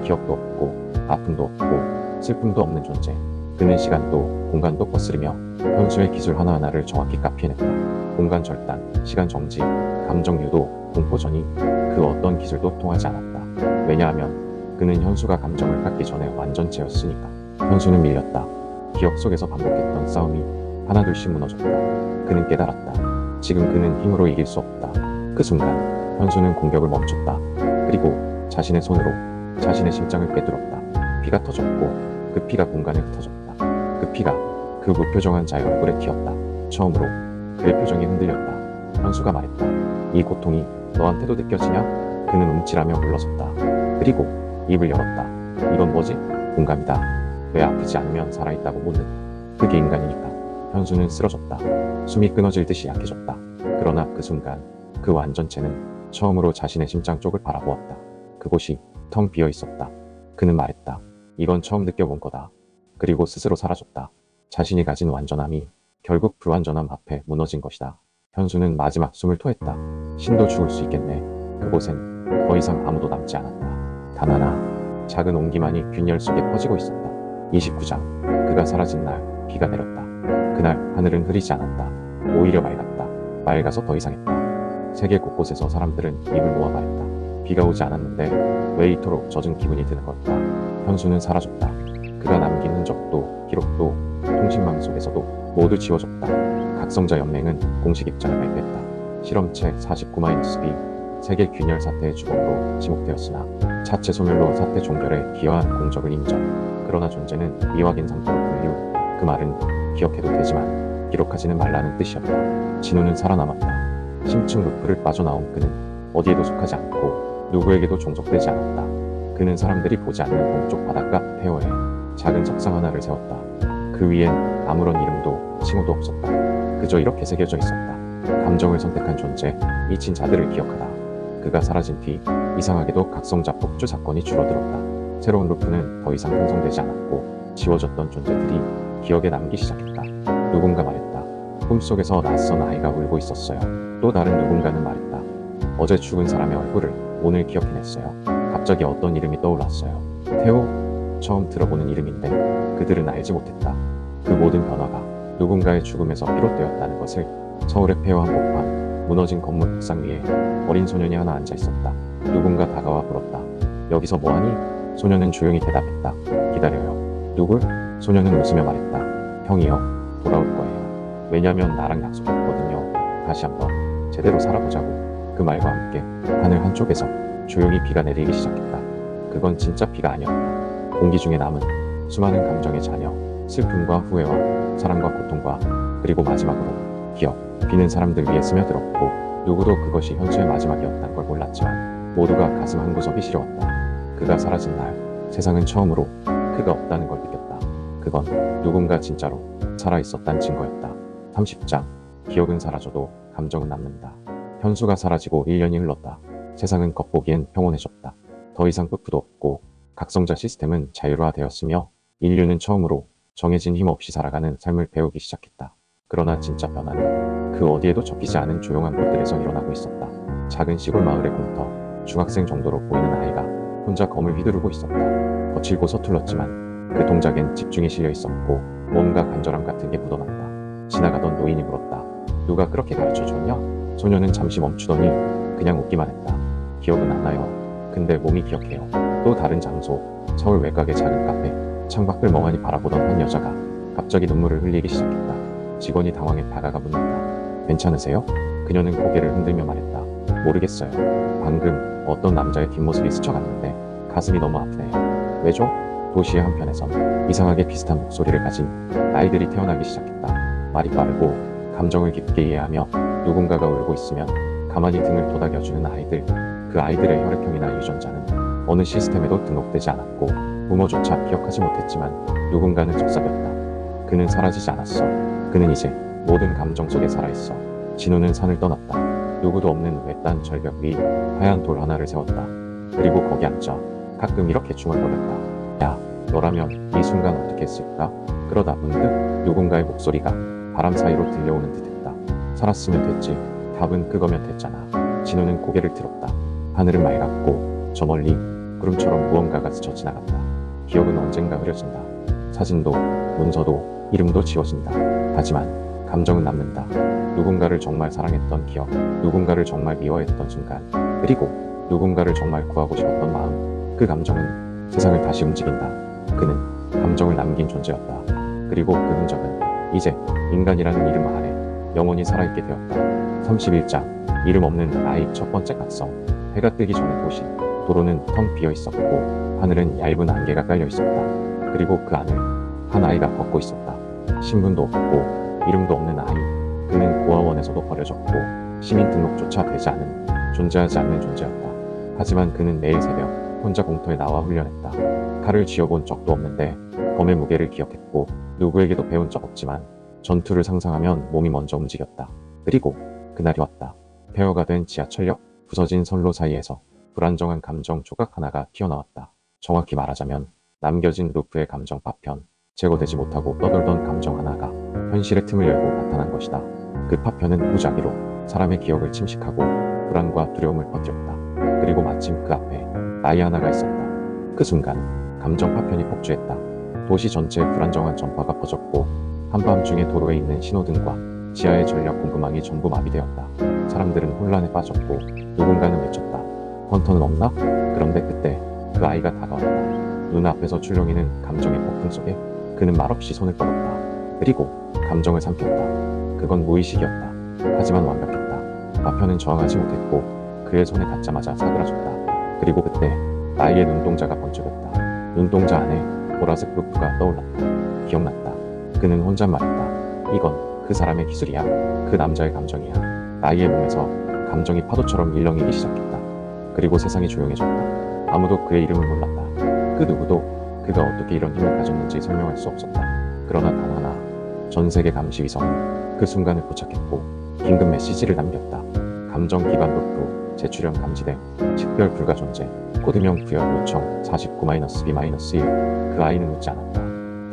기억도 없고 아픔도 없고 슬픔도 없는 존재. 그는 시간도 공간도 거스르며 현수의 기술 하나하나를 정확히 카피해냈다. 공간 절단, 시간 정지, 감정 유도, 공포 전이 그 어떤 기술도 통하지 않았다. 왜냐하면 그는 현수가 감정을 갖기 전에 완전체였으니까. 현수는 밀렸다. 기억 속에서 반복했던 싸움이 하나둘씩 무너졌다. 그는 깨달았다. 지금 그는 힘으로 이길 수 없다. 그 순간 현수는 공격을 멈췄다. 그리고 자신의 손으로 자신의 심장을 꿰뚫었다. 피가 터졌고 그 피가 공간에 흩어졌다. 그 피가 그 무표정한 자의 얼굴에 튀었다. 처음으로 그의 표정이 흔들렸다. 현수가 말했다. 이 고통이 너한테도 느껴지냐? 그는 움찔하며 물러섰다. 그리고 입을 열었다. 이건 뭐지? 공감이다. 왜 아프지 않으면 살아있다고 묻는? 그게 인간이니까. 현수는 쓰러졌다. 숨이 끊어질 듯이 약해졌다. 그러나 그 순간 그 완전체는 처음으로 자신의 심장 쪽을 바라보았다. 그곳이 텅 비어 있었다. 그는 말했다. 이건 처음 느껴본 거다. 그리고 스스로 사라졌다. 자신이 가진 완전함이 결국 불완전함 앞에 무너진 것이다. 현수는 마지막 숨을 토했다. 신도 죽을 수 있겠네. 그곳엔 더 이상 아무도 남지 않았다. 단 하나, 작은 온기만이 균열 속에 퍼지고 있었다. 29장, 그가 사라진 날, 비가 내렸다. 그날 하늘은 흐리지 않았다. 오히려 맑았다. 맑아서 더 이상했다. 세계 곳곳에서 사람들은 입을 모아 말했다. 비가 오지 않았는데 왜 이토록 젖은 기분이 드는 걸까? 현수는 사라졌다. 그가 남긴 흔적도 기록도 통신망 속에서도 모두 지워졌다. 각성자 연맹은 공식 입장을 발표했다. 실험체 49-B 세계 균열 사태의 주범으로 지목되었으나 자체 소멸로 사태 종결에 기여한 공적을 인정. 그러나 존재는 미확인 상태로 분류. 그 말은 기억해도 되지만 기록하지는 말라는 뜻이었다. 진우는 살아남았다. 심층 루프를 빠져나온 그는 어디에도 속하지 않고 누구에게도 종속되지 않았다. 그는 사람들이 보지 않는 동쪽 바닷가 폐허에 작은 석상 하나를 세웠다. 그 위엔 아무런 이름도 칭호도 없었다. 그저 이렇게 새겨져 있었다. 감정을 선택한 존재, 미친 자들을 기억하라. 그가 사라진 뒤 이상하게도 각성자 폭주 사건이 줄어들었다. 새로운 루프는 더 이상 형성되지 않았고 지워졌던 존재들이 기억에 남기 시작했다. 누군가 말했다. 꿈속에서 낯선 아이가 울고 있었어요. 또 다른 누군가는 말했다. 어제 죽은 사람의 얼굴을 오늘 기억해냈어요. 갑자기 어떤 이름이 떠올랐어요. 태호? 처음 들어보는 이름인데 그들은 알지 못했다. 그 모든 변화가 누군가의 죽음에서 비롯되었다는 것을. 서울의 폐허한 복판, 무너진 건물 옥상 위에 어린 소년이 하나 앉아 있었다. 누군가 다가와 물었다. 여기서 뭐하니? 소년은 조용히 대답했다. 기다려요. 누굴? 소년은 웃으며 말했다. 형이요. 돌아올 거예요. 왜냐면 나랑 약속했거든요. 다시 한번 제대로 살아보자고. 그 말과 함께 하늘 한쪽에서 조용히 비가 내리기 시작했다. 그건 진짜 비가 아니었다. 공기 중에 남은 수많은 감정의 잔여, 슬픔과 후회와 사랑과 고통과 그리고 마지막으로 기억. 비는 사람들 위에 스며들었고 누구도 그것이 현수의 마지막이었다는 걸 몰랐지만 모두가 가슴 한구석이 시려웠다. 그가 사라진 날 세상은 처음으로 그가 없다는 걸 느꼈다. 그건 누군가 진짜로 살아있었다는 증거였다. 30장. 기억은 사라져도 감정은 남는다. 현수가 사라지고 1년이 흘렀다. 세상은 겉보기엔 평온해졌다. 더 이상 푸푸도 없고 각성자 시스템은 자율화되었으며 인류는 처음으로 정해진 힘 없이 살아가는 삶을 배우기 시작했다. 그러나 진짜 변화는 그 어디에도 적히지 않은 조용한 곳들에서 일어나고 있었다. 작은 시골 마을의 공터, 중학생 정도로 보이는 아이가 혼자 검을 휘두르고 있었다. 거칠고 서툴렀지만 그 동작엔 집중이 실려 있었고 뭔가 간절함 같은 게 묻어났다. 지나가던 노인이 물었다. 누가 그렇게 가르쳐줬냐? 소녀는 잠시 멈추더니 그냥 웃기만 했다. 기억은 안 나요. 근데 몸이 기억해요. 또 다른 장소, 서울 외곽의 작은 카페, 창밖을 멍하니 바라보던 한 여자가 갑자기 눈물을 흘리기 시작했다. 직원이 당황해 다가가 묻는다. 괜찮으세요? 그녀는 고개를 흔들며 말했다. 모르겠어요. 방금 어떤 남자의 뒷모습이 스쳐갔는데 가슴이 너무 아프네요. 왜죠? 도시의 한편에선 이상하게 비슷한 목소리를 가진 아이들이 태어나기 시작했다. 말이 빠르고 감정을 깊게 이해하며 누군가가 울고 있으면 가만히 등을 토닥여주는 아이들. 그 아이들의 혈액형이나 유전자는 어느 시스템에도 등록되지 않았고 부모조차 기억하지 못했지만 누군가는 적사되었다. 그는 사라지지 않았어. 그는 이제 모든 감정 속에 살아있어. 진우는 산을 떠났다. 누구도 없는 외딴 절벽 위 하얀 돌 하나를 세웠다. 그리고 거기 앉아 가끔 이렇게 중얼거렸다. 야, 너라면 이 순간 어떻게 했을까? 그러다 문득 누군가의 목소리가 바람 사이로 들려오는 듯했다. 살았으면 됐지. 답은 그거면 됐잖아. 진우는 고개를 들었다. 하늘은 맑았고 저 멀리 구름처럼 무언가가 스쳐 지나갔다. 기억은 언젠가 흐려진다. 사진도 문서도 이름도 지워진다. 하지만 감정은 남는다. 누군가를 정말 사랑했던 기억, 누군가를 정말 미워했던 순간, 그리고 누군가를 정말 구하고 싶었던 마음. 그 감정은 세상을 다시 움직인다. 그는 감정을 남긴 존재였다. 그리고 그 흔적은 이제 인간이라는 이름 아래 영원히 살아있게 되었다. 31장 이름 없는 아이 첫 번째 각성. 해가 뜨기 전의 도시. 도로는 텅 비어 있었고 하늘은 얇은 안개가 깔려 있었다. 그리고 그 안을 한 아이가 걷고 있었다. 신분도 없고 이름도 없는 아이. 그는 고아원에서도 버려졌고 시민 등록조차 되지 않은, 존재하지 않는 존재였다. 하지만 그는 매일 새벽 혼자 공터에 나와 훈련했다. 칼을 쥐어본 적도 없는데 검의 무게를 기억했고 누구에게도 배운 적 없지만 전투를 상상하면 몸이 먼저 움직였다. 그리고 그날이 왔다. 폐허가 된 지하철역, 부서진 선로 사이에서 불안정한 감정 조각 하나가 튀어나왔다. 정확히 말하자면 남겨진 루프의 감정 파편, 제거되지 못하고 떠돌던 감정 하나가 현실의 틈을 열고 나타난 것이다. 그 파편은 무작위로 사람의 기억을 침식하고 불안과 두려움을 퍼뜨렸다. 그리고 마침 그 앞에 아이 하나가 있었다. 그 순간 감정 파편이 폭주했다. 도시 전체에 불안정한 전파가 퍼졌고 한밤중에 도로에 있는 신호등과 지하의 전력 공급망이 전부 마비되었다. 사람들은 혼란에 빠졌고 누군가는 외쳤다. 헌터는 없나? 그런데 그때 그 아이가 다가왔다. 눈앞에서 출렁이는 감정의 폭풍 속에 그는 말없이 손을 뻗었다. 그리고 감정을 삼켰다. 그건 무의식이었다. 하지만 완벽했다. 파편은 저항하지 못했고 그의 손에 닿자마자 사그라졌다. 그리고 그때 아이의 눈동자가 번쩍였다. 눈동자 안에 보라색 루프가 떠올랐다. 기억났다. 그는 혼자 말했다. 이건 그 사람의 기술이야. 그 남자의 감정이야. 아이의 몸에서 감정이 파도처럼 일렁이기 시작했다. 그리고 세상이 조용해졌다. 아무도 그의 이름을 몰랐다. 그 누구도 그가 어떻게 이런 힘을 가졌는지 설명할 수 없었다. 그러나 단 하나, 전 세계 감시위성은 그 순간을 포착했고 긴급 메시지를 남겼다. 감정 기반 루프, 재출현 감지됨, 식별 불가 존재, 코드명 부여 요청 49-B-1. 그 아이는 웃지 않았다.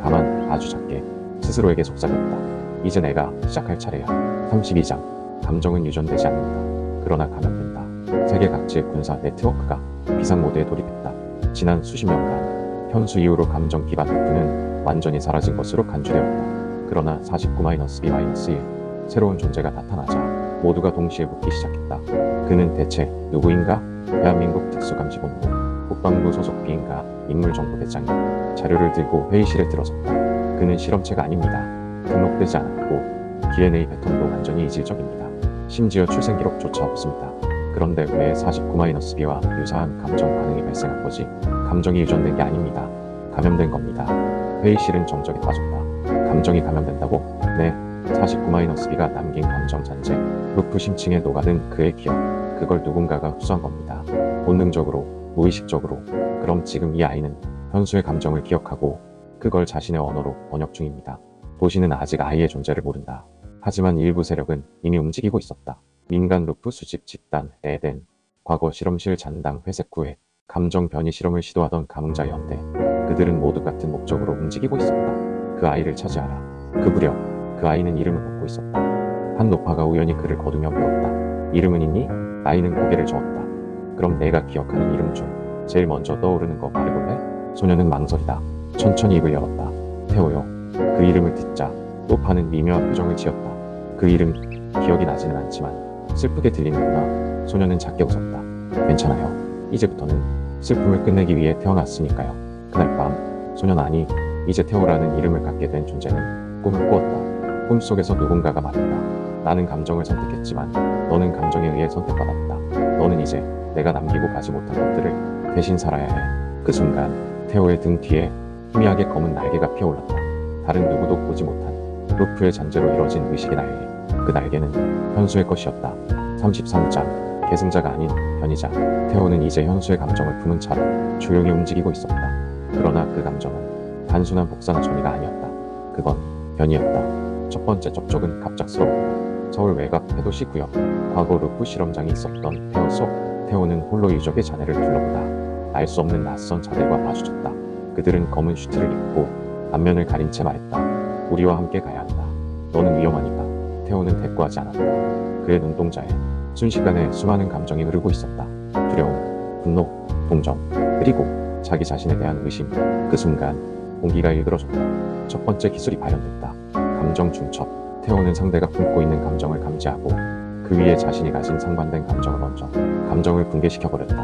다만 아주 작게 스스로에게 속삭였다. 이제 내가 시작할 차례야. 32장 감정은 유전되지 않는다. 그러나 감염된다. 세계 각지의 군사 네트워크가 비상 모드에 돌입했다. 지난 수십 년간 현수 이후로 감정 기반 루프는 완전히 사라진 것으로 간주되었다. 그러나 49-B-1 새로운 존재가 나타나자 모두가 동시에 묻기 시작했다. 그는 대체 누구인가? 대한민국 특수감시본부 국방부 소속 비인가? 인물정보대장이 자료를 들고 회의실에 들어섰다. 그는 실험체가 아닙니다. 등록되지 않았고 DNA 패턴도 완전히 이질적입니다. 심지어 출생 기록조차 없습니다. 그런데 왜 49-B와 유사한 감정 반응이 발생한 거지? 감정이 유전된 게 아닙니다. 감염된 겁니다. 회의실은 정적에 빠졌다. 감정이 감염된다고? 네. 49-B가 남긴 감정 잔재, 루프 심층에 녹아든 그의 기억, 그걸 누군가가 흡수한 겁니다. 본능적으로, 무의식적으로. 그럼 지금 이 아이는 현수의 감정을 기억하고 그걸 자신의 언어로 번역 중입니다. 도시는 아직 아이의 존재를 모른다. 하지만 일부 세력은 이미 움직이고 있었다. 민간 루프 수집 집단, 에덴, 과거 실험실 잔당 회색 구회, 감정 변이 실험을 시도하던 감흥자 연대. 그들은 모두 같은 목적으로 움직이고 있었다. 그 아이를 차지하라. 그 무렵 그 아이는 이름을 묻고 있었다. 한 노파가 우연히 그를 거두며 물었다. 이름은 있니? 아이는 고개를 저었다. 그럼 내가 기억하는 이름 중 제일 먼저 떠오르는 거 말해볼래? 소녀는 망설이다. 천천히 입을 열었다. 태호요. 그 이름을 듣자 노파는 미묘한 표정을 지었다. 그 이름 기억이 나지는 않지만 슬프게 들리는구나. 소녀는 작게 웃었다. 괜찮아요. 이제부터는 슬픔을 끝내기 위해 태어났으니까요. 그날 밤 소녀는 아니 이제 태호라는 이름을 갖게 된 존재는 꿈을 꾸었다. 꿈속에서 누군가가 말했다. 나는 감정을 선택했지만 너는 감정에 의해 선택받았다. 너는 이제 내가 남기고 가지 못한 것들을 대신 살아야 해. 그 순간 태호의 등 뒤에 희미하게 검은 날개가 피어올랐다. 다른 누구도 보지 못한 루프의 잔재로 이뤄진 의식의 날개. 그 날개는 현수의 것이었다. 33장 계승자가 아닌 변이자. 태호는 이제 현수의 감정을 품은 차로 조용히 움직이고 있었다. 그러나 그 감정은 단순한 복사나 전이가 아니었다. 그건 변이였다. 첫 번째 접촉은 갑작스러웠다. 서울 외곽 해도시 구역. 과거 루프 실험장이 있었던 폐허 속 태호는 홀로 유적의 잔해를 둘러보다 알 수 없는 낯선 자들과 마주쳤다. 그들은 검은 슈트를 입고 안면을 가린 채 말했다. 우리와 함께 가야 한다. 너는 위험하니까. 태호는 대꾸하지 않았다. 그의 눈동자에 순식간에 수많은 감정이 흐르고 있었다. 두려움, 분노, 동정, 그리고 자기 자신에 대한 의심. 그 순간 공기가 일그러졌다. 첫 번째 기술이 발현됐다. 감정 중첩. 태호는 상대가 품고 있는 감정을 감지하고 그 위에 자신이 가진 상반된 감정을 얹어 감정을 붕괴시켜버렸다.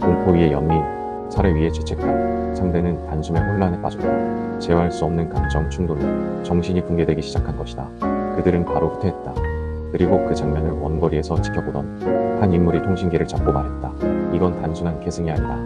공포 위에 연민, 살해 위에 죄책감. 상대는 단숨에 혼란에 빠졌다. 제어할 수 없는 감정 충돌로 정신이 붕괴되기 시작한 것이다. 그들은 바로 후퇴했다. 그리고 그 장면을 원거리에서 지켜보던 한 인물이 통신기를 잡고 말했다. 이건 단순한 계승이 아니라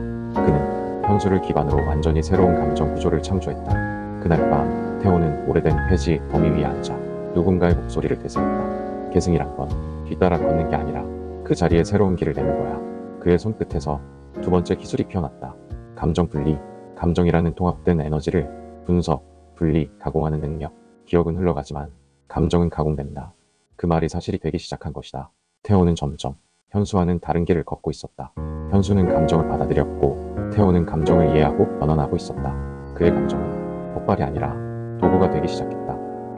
그는 현수를 기반으로 완전히 새로운 감정 구조를 창조했다. 그날 밤 태호는 오래된 폐지 더미 위에 앉아 누군가의 목소리를 되새겼다. 계승이란 건 뒤따라 걷는 게 아니라 그 자리에 새로운 길을 내는 거야. 그의 손끝에서 두 번째 기술이 피어났다. 감정 분리. 감정이라는 통합된 에너지를 분석, 분리, 가공하는 능력. 기억은 흘러가지만 감정은 가공된다. 그 말이 사실이 되기 시작한 것이다. 태호는 점점 현수와는 다른 길을 걷고 있었다. 현수는 감정을 받아들였고 태호는 감정을 이해하고 변환하고 있었다. 그의 감정은 폭발이 아니라 도구가 되기 시작했다.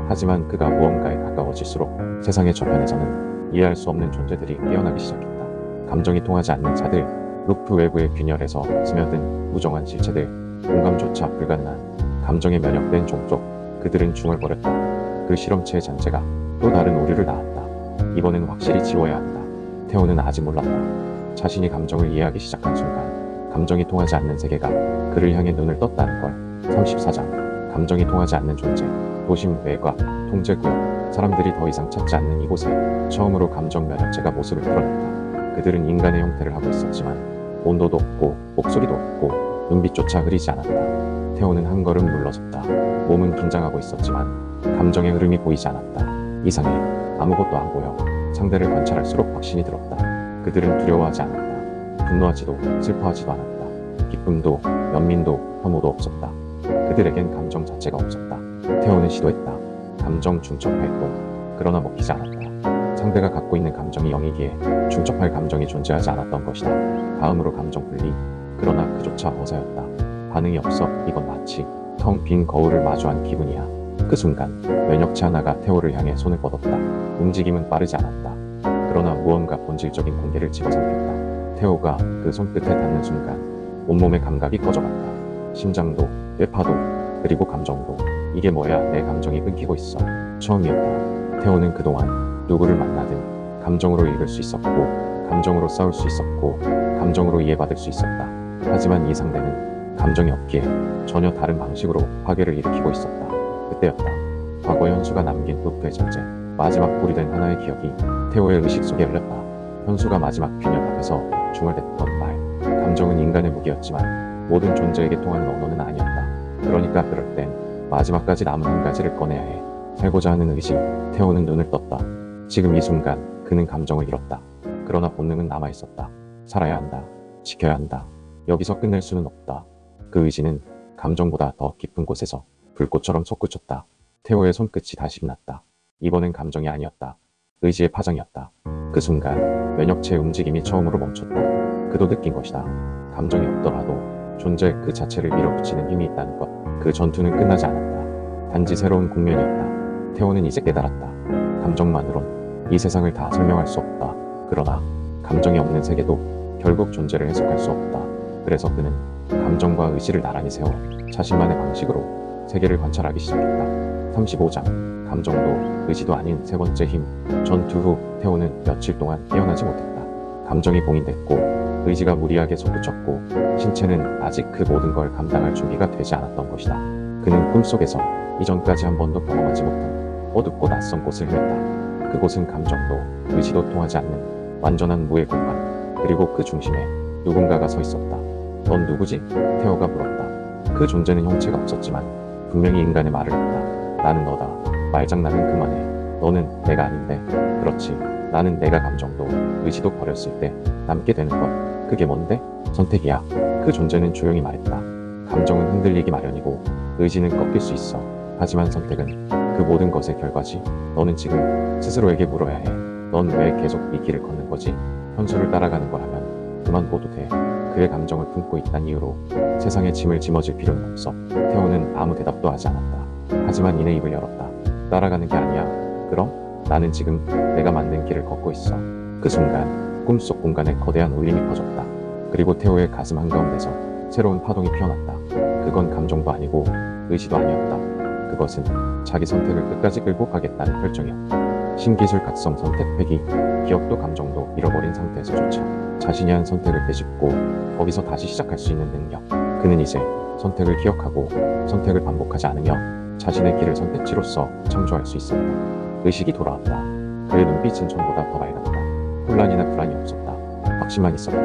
하지만 그가 무언가에 가까워질수록 세상의 저편에서는 이해할 수 없는 존재들이 깨어나기 시작했다. 감정이 통하지 않는 자들, 루프 외부의 균열에서 스며든 무정한 실체들, 공감조차 불가능한 감정에 면역된 종족. 그들은 중얼거렸다. 그 실험체의 잔재가 또 다른 오류를 낳았다. 이번엔 확실히 지워야 한다. 태호는 아직 몰랐다. 자신이 감정을 이해하기 시작한 순간 감정이 통하지 않는 세계가 그를 향해 눈을 떴다는 걸. 34장. 감정이 통하지 않는 존재. 도심 외곽, 통제구역. 사람들이 더 이상 찾지 않는 이곳에 처음으로 감정 면역체가 모습을 드러냈다. 그들은 인간의 형태를 하고 있었지만 온도도 없고 목소리도 없고 눈빛조차 흐리지 않았다. 태호는 한 걸음 물러섰다. 몸은 긴장하고 있었지만 감정의 흐름이 보이지 않았다. 이상해. 아무것도 안 보여. 상대를 관찰할수록 확신이 들었다. 그들은 두려워하지 않았다. 분노하지도 슬퍼하지도 않았다. 기쁨도 연민도 혐오도 없었다. 그들에겐 감정 자체가 없었다. 태호는 시도했다. 감정 중첩 활동. 그러나 먹히지 않았다. 상대가 갖고 있는 감정이 0이기에 중첩할 감정이 존재하지 않았던 것이다. 다음으로 감정 분리. 그러나 그조차 어사였다. 반응이 없어. 이건 마치 텅 빈 거울을 마주한 기분이야. 그 순간 면역체 하나가 태호를 향해 손을 뻗었다. 움직임은 빠르지 않았다. 그러나 무언가 본질적인 공기를 집어삼켰다. 태호가 그 손끝에 닿는 순간 온몸의 감각이 꺼져갔다. 심장도, 뇌파도, 그리고 감정도. 이게 뭐야? 내 감정이 끊기고 있어. 처음이었다. 태호는 그동안 누구를 만나든 감정으로 읽을 수 있었고 감정으로 싸울 수 있었고 감정으로 이해받을 수 있었다. 하지만 이 상대는 감정이 없기에 전혀 다른 방식으로 파괴를 일으키고 있었다. 그때였다. 과거 현수가 남긴 루프의 존재. 마지막 불이 된 하나의 기억이 태호의 의식 속에 열렸다. 현수가 마지막 균열 앞에서 중얼댔던 말. 감정은 인간의 무기였지만 모든 존재에게 통하는 언어는 아니었다. 그러니까 그럴 땐 마지막까지 남은 한 가지를 꺼내야 해. 살고자 하는 의식. 태호는 눈을 떴다. 지금 이 순간 그는 감정을 잃었다. 그러나 본능은 남아있었다. 살아야 한다. 지켜야 한다. 여기서 끝낼 수는 없다. 그 의지는 감정보다 더 깊은 곳에서 불꽃처럼 솟구쳤다. 태호의 손끝이 다시 빛났다. 이번엔 감정이 아니었다. 의지의 파장이었다. 그 순간 면역체의 움직임이 처음으로 멈췄다. 그도 느낀 것이다. 감정이 없더라도 존재 그 자체를 밀어붙이는 힘이 있다는 것. 그 전투는 끝나지 않았다. 단지 새로운 국면이었다. 태호는 이제 깨달았다. 감정만으론 이 세상을 다 설명할 수 없다. 그러나 감정이 없는 세계도 결국 존재를 해석할 수 없다. 그래서 그는 감정과 의지를 나란히 세워 자신만의 방식으로 세계를 관찰하기 시작했다. 35장. 감정도 의지도 아닌 세 번째 힘. 전투 후 태호는 며칠 동안 깨어나지 못했다. 감정이 봉인됐고 의지가 무리하게 솟구쳤고 신체는 아직 그 모든 걸 감당할 준비가 되지 않았던 것이다. 그는 꿈속에서 이전까지 한 번도 경험하지 못한 어둡고 낯선 곳을 헤맸다. 그곳은 감정도 의지도 통하지 않는 완전한 무의 공간. 그리고 그 중심에 누군가가 서 있었다. 넌 누구지? 태호가 물었다. 그 존재는 형체가 없었지만 분명히 인간의 말을 했다. 나는 너다. 말장난은 그만해. 너는 내가 아닌데. 그렇지. 나는 내가 감정도 의지도 버렸을 때 남게 되는 것. 그게 뭔데? 선택이야. 그 존재는 조용히 말했다. 감정은 흔들리기 마련이고 의지는 꺾일 수 있어. 하지만 선택은 그 모든 것의 결과지. 너는 지금 스스로에게 물어야 해. 넌 왜 계속 이 길을 걷는 거지? 현수를 따라가는 거라면 그만둬도 돼. 그의 감정을 품고 있다는 이유로 세상에 짐을 짊어질 필요는 없어. 태호는 아무 대답도 하지 않았다. 하지만 이내 입을 열었다. 따라가는 게 아니야. 그럼? 나는 지금 내가 만든 길을 걷고 있어. 그 순간 꿈속 공간에 거대한 울림이 퍼졌다. 그리고 태호의 가슴 한가운데서 새로운 파동이 피어났다. 그건 감정도 아니고 의지도 아니었다. 그것은 자기 선택을 끝까지 끌고 가겠다는 결정이었다. 신기술 각성 선택 회귀, 기억도 감정도 잃어버린 상태에서조차 자신이 한 선택을 되짚고 거기서 다시 시작할 수 있는 능력. 그는 이제 선택을 기억하고 선택을 반복하지 않으며 자신의 길을 선택지로서 창조할 수 있었다. 의식이 돌아왔다. 그의 눈빛은 전보다 더 밝았다. 혼란이나 불안이 없었다. 확신만 있었다.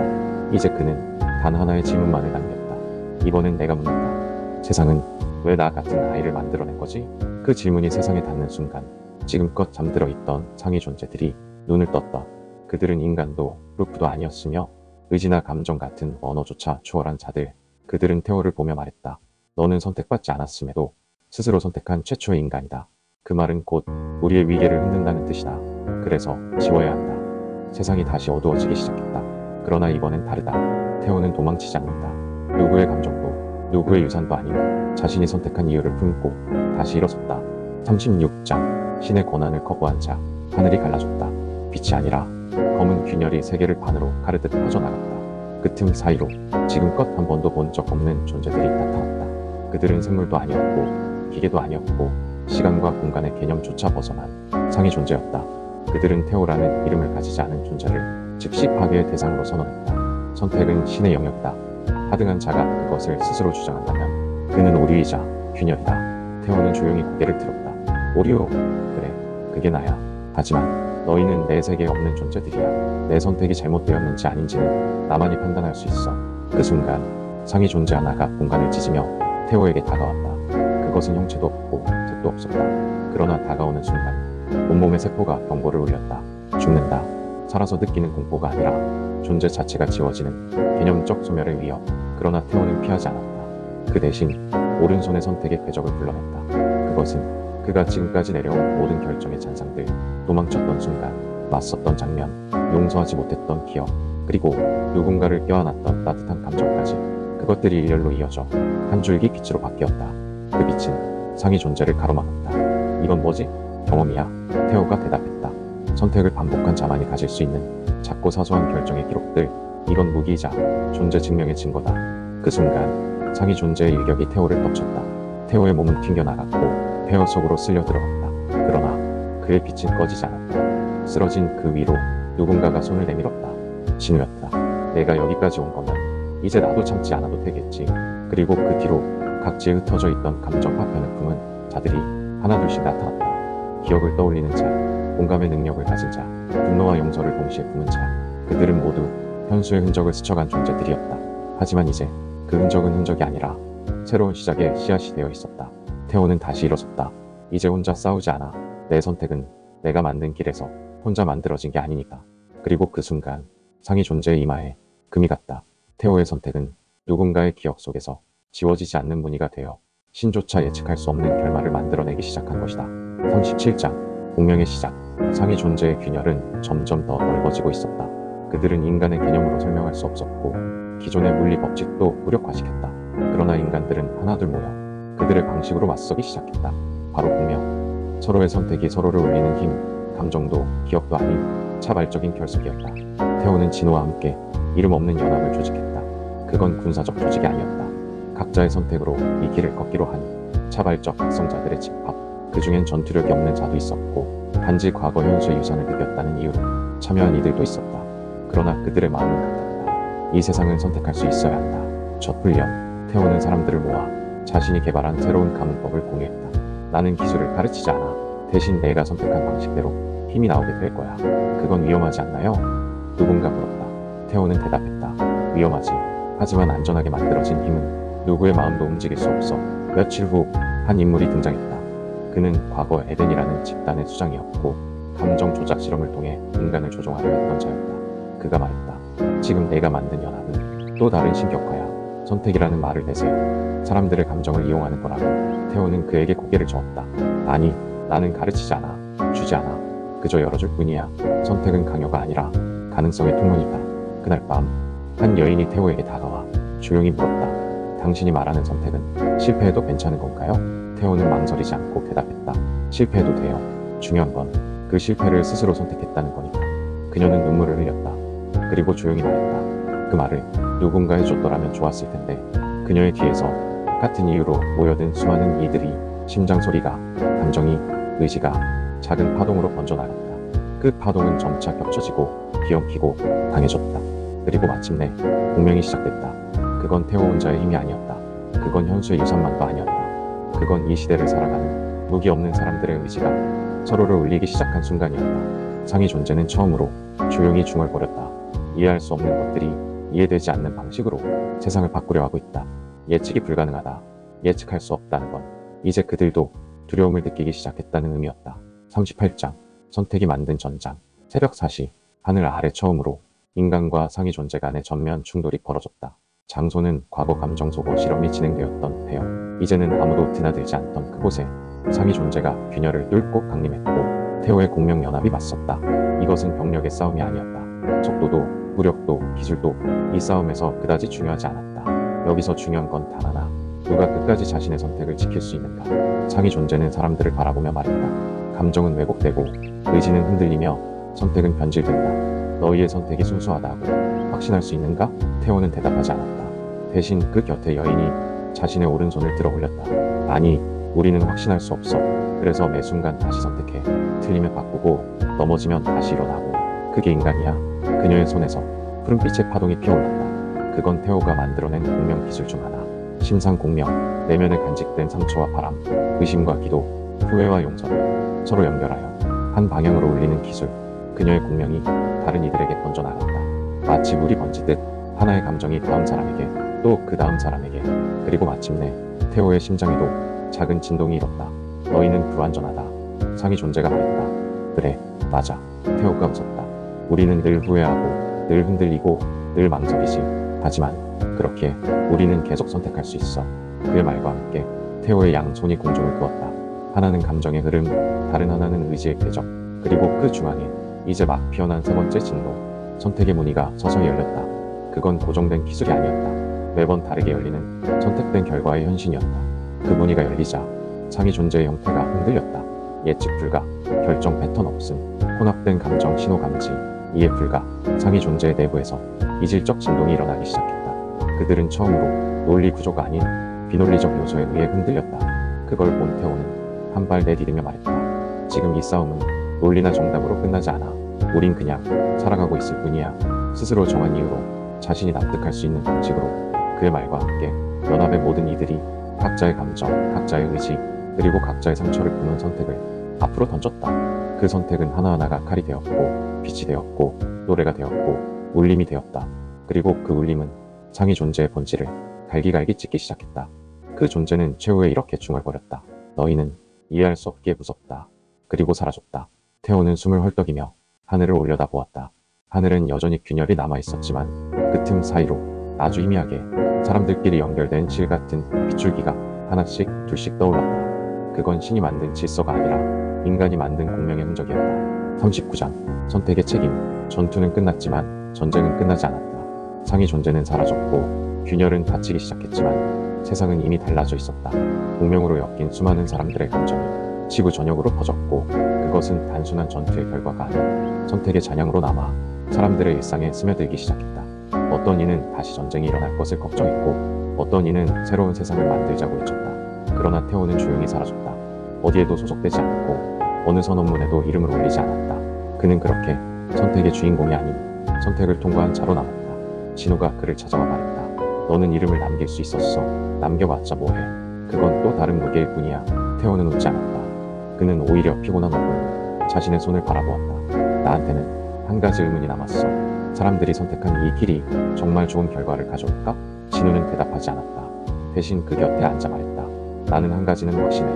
이제 그는 단 하나의 질문만을 남겼다. 이번엔 내가 묻는다. 세상은 왜 나 같은 아이를 만들어낸 거지? 그 질문이 세상에 닿는 순간 지금껏 잠들어 있던 상위 존재들이 눈을 떴다. 그들은 인간도 루프도 아니었으며 의지나 감정 같은 언어조차 초월한 자들. 그들은 태호를 보며 말했다. 너는 선택받지 않았음에도 스스로 선택한 최초의 인간이다. 그 말은 곧 우리의 위계를 흔든다는 뜻이다. 그래서 지워야 한다. 세상이 다시 어두워지기 시작했다. 그러나 이번엔 다르다. 태호는 도망치지 않는다. 누구의 감정도 누구의 유산도 아니고 자신이 선택한 이유를 품고 다시 일어섰다. 36장 신의 권한을 거부한 자. 하늘이 갈라졌다. 빛이 아니라 검은 균열이 세계를 반으로 가르듯 퍼져나갔다. 그 틈 사이로 지금껏 한 번도 본 적 없는 존재들이 나타났다. 그들은 생물도 아니었고 기계도 아니었고 시간과 공간의 개념조차 벗어난 상위 존재였다. 그들은 태호라는 이름을 가지지 않은 존재를 즉시 파괴의 대상으로 선언했다. 선택은 신의 영역이다. 하등한 자가 그것을 스스로 주장한다면 그는 오류이자 균열이다. 태호는 조용히 고개를 들었다. 오류? 그래, 그게 나야. 하지만 너희는 내 세계에 없는 존재들이야. 내 선택이 잘못되었는지 아닌지는 나만이 판단할 수 있어. 그 순간 상위 존재 하나가 공간을 찢으며 태호에게 다가왔다. 그것은 형체도 없고 색도 없었다. 그러나 다가오는 순간 온몸의 세포가 경보를 울렸다. 죽는다. 살아서 느끼는 공포가 아니라 존재 자체가 지워지는 개념적 소멸의 위협. 그러나 태호는 피하지 않았다. 그 대신 오른손의 선택의 궤적을 불러냈다. 그것은 그가 지금까지 내려온 모든 결정의 잔상들, 도망쳤던 순간, 맞섰던 장면, 용서하지 못했던 기억, 그리고 누군가를 껴안았던 따뜻한 감정까지 그것들이 일렬로 이어져 한 줄기 빛으로 바뀌었다. 그 빛은 상위 존재를 가로막았다. 이건 뭐지? 경험이야. 태호가 대답했다. 선택을 반복한 자만이 가질 수 있는 작고 사소한 결정의 기록들. 이건 무기이자 존재 증명의 증거다. 그 순간 상위 존재의 일격이 태호를 덮쳤다. 태호의 몸은 튕겨나갔고 폐허 속으로 쓸려 들어갔다. 그러나 그의 빛은 꺼지지 않았다. 쓰러진 그 위로 누군가가 손을 내밀었다. 진우였다. 내가 여기까지 온 거면 이제 나도 참지 않아도 되겠지. 그리고 그 뒤로 각지에 흩어져 있던 감정 파편을 품은 자들이 하나둘씩 나타났다. 기억을 떠올리는 자, 공감의 능력을 가진 자, 분노와 용서를 동시에 품은 자. 그들은 모두 현수의 흔적을 스쳐간 존재들이었다. 하지만 이제 그 흔적은 흔적이 아니라 새로운 시작의 씨앗이 되어 있었다. 태호는 다시 일어섰다. 이제 혼자 싸우지 않아. 내 선택은 내가 만든 길에서 혼자 만들어진 게 아니니까. 그리고 그 순간 상위 존재의 이마에 금이 갔다. 태호의 선택은 누군가의 기억 속에서 지워지지 않는 무늬가 되어 신조차 예측할 수 없는 결말을 만들어내기 시작한 것이다. 37장 운명의 시작. 상위 존재의 균열은 점점 더 넓어지고 있었다. 그들은 인간의 개념으로 설명할 수 없었고 기존의 물리 법칙도 무력화시켰다. 그러나 인간들은 하나둘 모여 그들의 방식으로 맞서기 시작했다. 바로 운명. 서로의 선택이 서로를 울리는 힘, 감정도 기억도 아닌 차발적인 결속이었다. 태호는 진호와 함께 이름 없는 연합을 조직했다. 그건 군사적 조직이 아니었다. 각자의 선택으로 이 길을 걷기로 한 차발적 각성자들의 집합. 그 중엔 전투력이 없는 자도 있었고 단지 과거 현수의 유산을 느꼈다는 이유로 참여한 이들도 있었다. 그러나 그들의 마음은 같았다. 이 세상을 선택할 수 있어야 한다. 첫 훈련. 태호는 사람들을 모아 자신이 개발한 새로운 가문법을 공유했다. 나는 기술을 가르치지 않아. 대신 내가 선택한 방식대로 힘이 나오게 될 거야. 그건 위험하지 않나요? 누군가 물었다. 태호는 대답했다. 위험하지. 하지만 안전하게 만들어진 힘은 누구의 마음도 움직일 수 없어. 며칠 후 한 인물이 등장했다. 그는 과거 에덴이라는 집단의 수장이었고 감정 조작 실험을 통해 인간을 조종하려 했던 자였다. 그가 말했다. 지금 내가 만든 연합은 또 다른 신격화야. 선택이라는 말을 내세요. 사람들의 감정을 이용하는 거라고. 태호는 그에게 고개를 저었다. 아니, 나는 가르치지 않아. 주지 않아. 그저 열어줄 뿐이야. 선택은 강요가 아니라 가능성의 통로이다. 그날 밤 한 여인이 태호에게 다가와 조용히 물었다. 당신이 말하는 선택은 실패해도 괜찮은 건가요? 태호는 망설이지 않고 대답했다. 실패해도 돼요. 중요한 건 그 실패를 스스로 선택했다는 거니까. 그녀는 눈물을 흘렸다. 그리고 조용히 말했다. 그 말을 누군가 해줬더라면 좋았을 텐데. 그녀의 뒤에서 같은 이유로 모여든 수많은 이들이 심장 소리가, 감정이, 의지가 작은 파동으로 번져나갔다. 그 파동은 점차 겹쳐지고 뒤엉키고 강해졌다. 그리고 마침내 공명이 시작됐다. 그건 태호 혼자의 힘이 아니었다. 그건 현수의 유산만도 아니었다. 그건 이 시대를 살아가는 무기 없는 사람들의 의지가 서로를 울리기 시작한 순간이었다. 상위 존재는 처음으로 조용히 중얼거렸다. 이해할 수 없는 것들이 이해되지 않는 방식으로 세상을 바꾸려 하고 있다. 예측이 불가능하다. 예측할 수 없다는 건 이제 그들도 두려움을 느끼기 시작했다는 의미였다. 38장 선택이 만든 전장. 새벽 4시 하늘 아래 처음으로 인간과 상위 존재 간의 전면 충돌이 벌어졌다. 장소는 과거 감정 소거 실험이 진행되었던 폐허. 이제는 아무도 드나들지 않던 그곳에 상위 존재가 균열을 뚫고 강림했고 태호의 공명 연합이 맞섰다. 이것은 병력의 싸움이 아니었다. 속도도 무력도 기술도 이 싸움에서 그다지 중요하지 않았다. 여기서 중요한 건 단 하나. 누가 끝까지 자신의 선택을 지킬 수 있는가. 상위 존재는 사람들을 바라보며 말했다. 감정은 왜곡되고 의지는 흔들리며 선택은 변질된다. 너희의 선택이 순수하다고 확신할 수 있는가? 태호는 대답하지 않았다. 대신 그 곁에 여인이 자신의 오른손을 들어 올렸다. 아니, 우리는 확신할 수 없어. 그래서 매 순간 다시 선택해. 틀리면 바꾸고 넘어지면 다시 일어나고. 그게 인간이야. 그녀의 손에서 푸른빛의 파동이 피어올랐다. 그건 태호가 만들어낸 공명 기술 중 하나. 심상 공명, 내면에 간직된 상처와 바람, 의심과 기도, 후회와 용서를 서로 연결하여 한 방향으로 울리는 기술. 그녀의 공명이 다른 이들에게 번져나갔다. 마치 물이 번지듯 하나의 감정이 다음 사람에게, 또 그 다음 사람에게, 그리고 마침내 태호의 심장에도 작은 진동이 일었다. 너희는 불완전하다. 상위 존재가 말했다. 그래, 맞아. 태호가 웃었다. 우리는 늘 후회하고, 늘 흔들리고, 늘 망설이지. 하지만 그렇게 우리는 계속 선택할 수 있어. 그의 말과 함께 태호의 양손이 공중을 그었다. 하나는 감정의 흐름, 다른 하나는 의지의 궤적. 그리고 그 중앙에 이제 막 피어난 세 번째 진동. 선택의 문의가 서서히 열렸다. 그건 고정된 기술이 아니었다. 매번 다르게 열리는 선택된 결과의 현신이었다. 그 문의가 열리자 상위 존재의 형태가 흔들렸다. 예측 불가, 결정 패턴 없음, 혼합된 감정 신호 감지, 이해 불가. 상위 존재의 내부에서 이질적 진동이 일어나기 시작했다. 그들은 처음으로 논리 구조가 아닌 비논리적 요소에 의해 흔들렸다. 그걸 본 태호는 한 발 내디디며 말했다. 지금 이 싸움은 논리나 정답으로 끝나지 않아. 우린 그냥 살아가고 있을 뿐이야. 스스로 정한 이유로 자신이 납득할 수 있는 방식으로. 그의 말과 함께 연합의 모든 이들이 각자의 감정, 각자의 의지, 그리고 각자의 상처를 품은 선택을 앞으로 던졌다. 그 선택은 하나하나가 칼이 되었고, 빛이 되었고, 노래가 되었고, 울림이 되었다. 그리고 그 울림은 상위 존재의 본질을 갈기갈기 찢기 시작했다. 그 존재는 최후에 이렇게 중얼거렸다. 너희는 이해할 수 없기에 무섭다. 그리고 사라졌다. 태호는 숨을 헐떡이며 하늘을 올려다보았다. 하늘은 여전히 균열이 남아있었지만 그 틈 사이로 아주 희미하게 사람들끼리 연결된 실 같은 빗줄기가 하나씩 둘씩 떠올랐다. 그건 신이 만든 질서가 아니라 인간이 만든 공명의 흔적이었다. 39장 선택의 책임. 전투는 끝났지만 전쟁은 끝나지 않았다. 상위 존재는 사라졌고 균열은 닫히기 시작했지만 세상은 이미 달라져 있었다. 공명으로 엮인 수많은 사람들의 감정이 지구 전역으로 퍼졌고 그것은 단순한 전투의 결과가 아닌 선택의 잔향으로 남아 사람들의 일상에 스며들기 시작했다. 어떤 이는 다시 전쟁이 일어날 것을 걱정했고 어떤 이는 새로운 세상을 만들자고 외쳤다. 그러나 태호는 조용히 사라졌다. 어디에도 소속되지 않고 어느 선언문에도 이름을 올리지 않았다. 그는 그렇게 선택의 주인공이 아닌 선택을 통과한 자로 남았다. 진호가 그를 찾아와 말했다. 너는 이름을 남길 수 있었어. 남겨봤자 뭐해. 그건 또 다른 무게일 뿐이야. 태호는 웃지 않았다. 그는 오히려 피곤한 얼굴로 자신의 손을 바라보았다. 나한테는 한 가지 의문이 남았어. 사람들이 선택한 이 길이 정말 좋은 결과를 가져올까? 진우는 대답하지 않았다. 대신 그 곁에 앉아 말했다. 나는 한 가지는 확신해.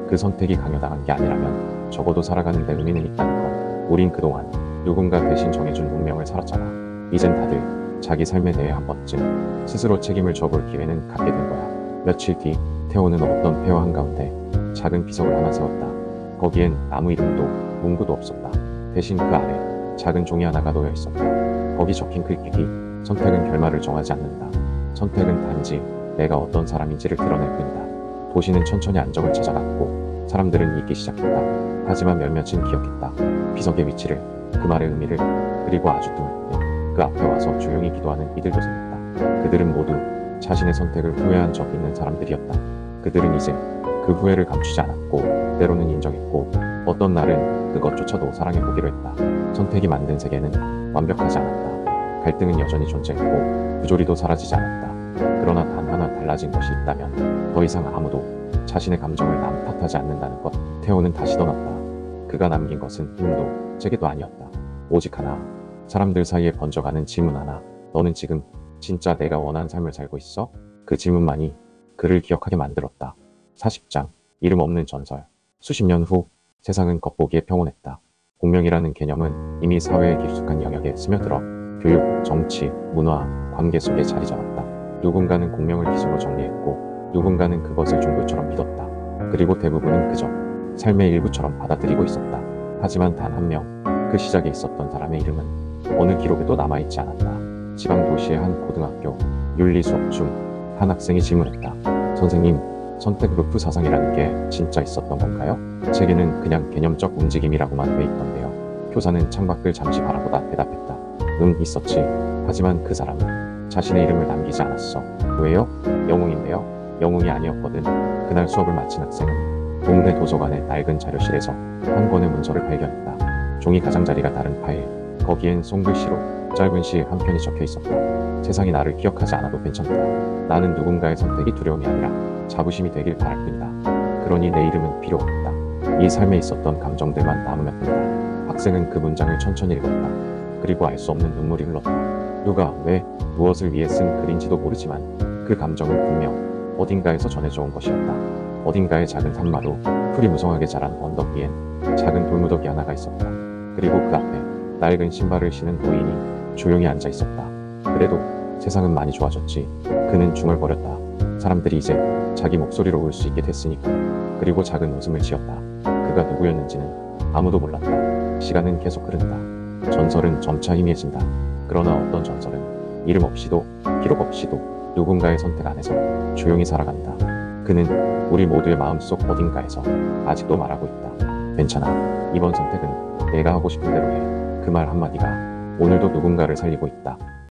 그 선택이 강요당한 게 아니라면 적어도 살아가는 데 의미는 있다는 것. 우린 그동안 누군가 대신 정해준 운명을 살았잖아. 이젠 다들 자기 삶에 대해 한 번쯤 스스로 책임을 져볼 기회는 갖게 된 거야. 며칠 뒤 태호는 어떤 폐허 한가운데 작은 비석을 하나 세웠다. 거기엔 아무 이름도 문구도 없었다. 대신 그 아래 작은 종이 하나가 놓여 있었다. 거기 적힌 글귀기 선택은 결말을 정하지 않는다. 선택은 단지 내가 어떤 사람인지를 드러낼 뿐이다. 도시는 천천히 안정을 찾아갔고 사람들은 잊기 시작했다. 하지만 몇몇은 기억했다. 비석의 위치를, 그 말의 의미를, 그리고 아주 드물게 그 앞에 와서 조용히 기도하는 이들도 생겼다. 그들은 모두 자신의 선택을 후회한 적 있는 사람들이었다. 그들은 이제 그 후회를 감추지 않았고 때로는 인정했고 어떤 날은 그것조차도 사랑해보기로 했다. 선택이 만든 세계는 완벽하지 않았다. 갈등은 여전히 존재했고 부조리도 사라지지 않았다. 그러나 단 하나 달라진 것이 있다면 더 이상 아무도 자신의 감정을 남 탓하지 않는다는 것. 태호는 다시 떠났다. 그가 남긴 것은 힘도 제게도 아니었다. 오직 하나, 사람들 사이에 번져가는 질문 하나. 너는 지금 진짜 내가 원하는 삶을 살고 있어? 그 질문만이 그를 기억하게 만들었다. 40장, 이름 없는 전설. 수십 년 후 세상은 겉보기에 평온했다. 공명이라는 개념은 이미 사회의 깊숙한 영역에 스며들어 교육, 정치, 문화, 관계 속에 자리 잡았다. 누군가는 공명을 기술로 정리했고 누군가는 그것을 종교처럼 믿었다. 그리고 대부분은 그저 삶의 일부처럼 받아들이고 있었다. 하지만 단 한 명, 그 시작에 있었던 사람의 이름은 어느 기록에도 남아있지 않았다. 지방 도시의 한 고등학교 윤리 수업 중 한 학생이 질문했다. 선생님, 선택 루프 사상이라는 게 진짜 있었던 건가요? 책에는 그냥 개념적 움직임이라고만 돼 있던데요. 교사는 창밖을 잠시 바라보다 대답했다. 응, 있었지. 하지만 그 사람은 자신의 이름을 남기지 않았어. 왜요? 영웅인데요. 영웅이 아니었거든. 그날 수업을 마친 학생은 동네 도서관의 낡은 자료실에서 한 권의 문서를 발견했다. 종이 가장자리가 다른 파일. 거기엔 손글씨로 짧은 시 한 편이 적혀 있었다. 세상이 나를 기억하지 않아도 괜찮다. 나는 누군가의 선택이 두려움이 아니라 자부심이 되길 바랄 뿐이다. 그러니 내 이름은 필요 없다. 이 삶에 있었던 감정들만 남으면 된다. 학생은 그 문장을 천천히 읽었다. 그리고 알 수 없는 눈물이 흘렀다. 누가, 왜, 무엇을 위해 쓴 글인지도 모르지만 그 감정은 분명 어딘가에서 전해져 온 것이었다. 어딘가의 작은 산마루, 풀이 무성하게 자란 언덕 위엔 작은 돌무더기 하나가 있었다. 그리고 그 앞에 낡은 신발을 신은 노인이 조용히 앉아 있었다. 그래도 세상은 많이 좋아졌지. 그는 중얼거렸다. 사람들이 이제 자기 목소리로 울 수 있게 됐으니까. 그리고 작은 웃음을 지었다. 그가 누구였는지는 아무도 몰랐다. 시간은 계속 흐른다. 전설은 점차 희미해진다. 그러나 어떤 전설은 이름 없이도 기록 없이도 누군가의 선택 안에서 조용히 살아간다. 그는 우리 모두의 마음속 어딘가에서 아직도 말하고 있다. 괜찮아. 이번 선택은 내가 하고 싶은 대로 해. 그 말 한마디가 오늘도 누군가를 살리고 있다.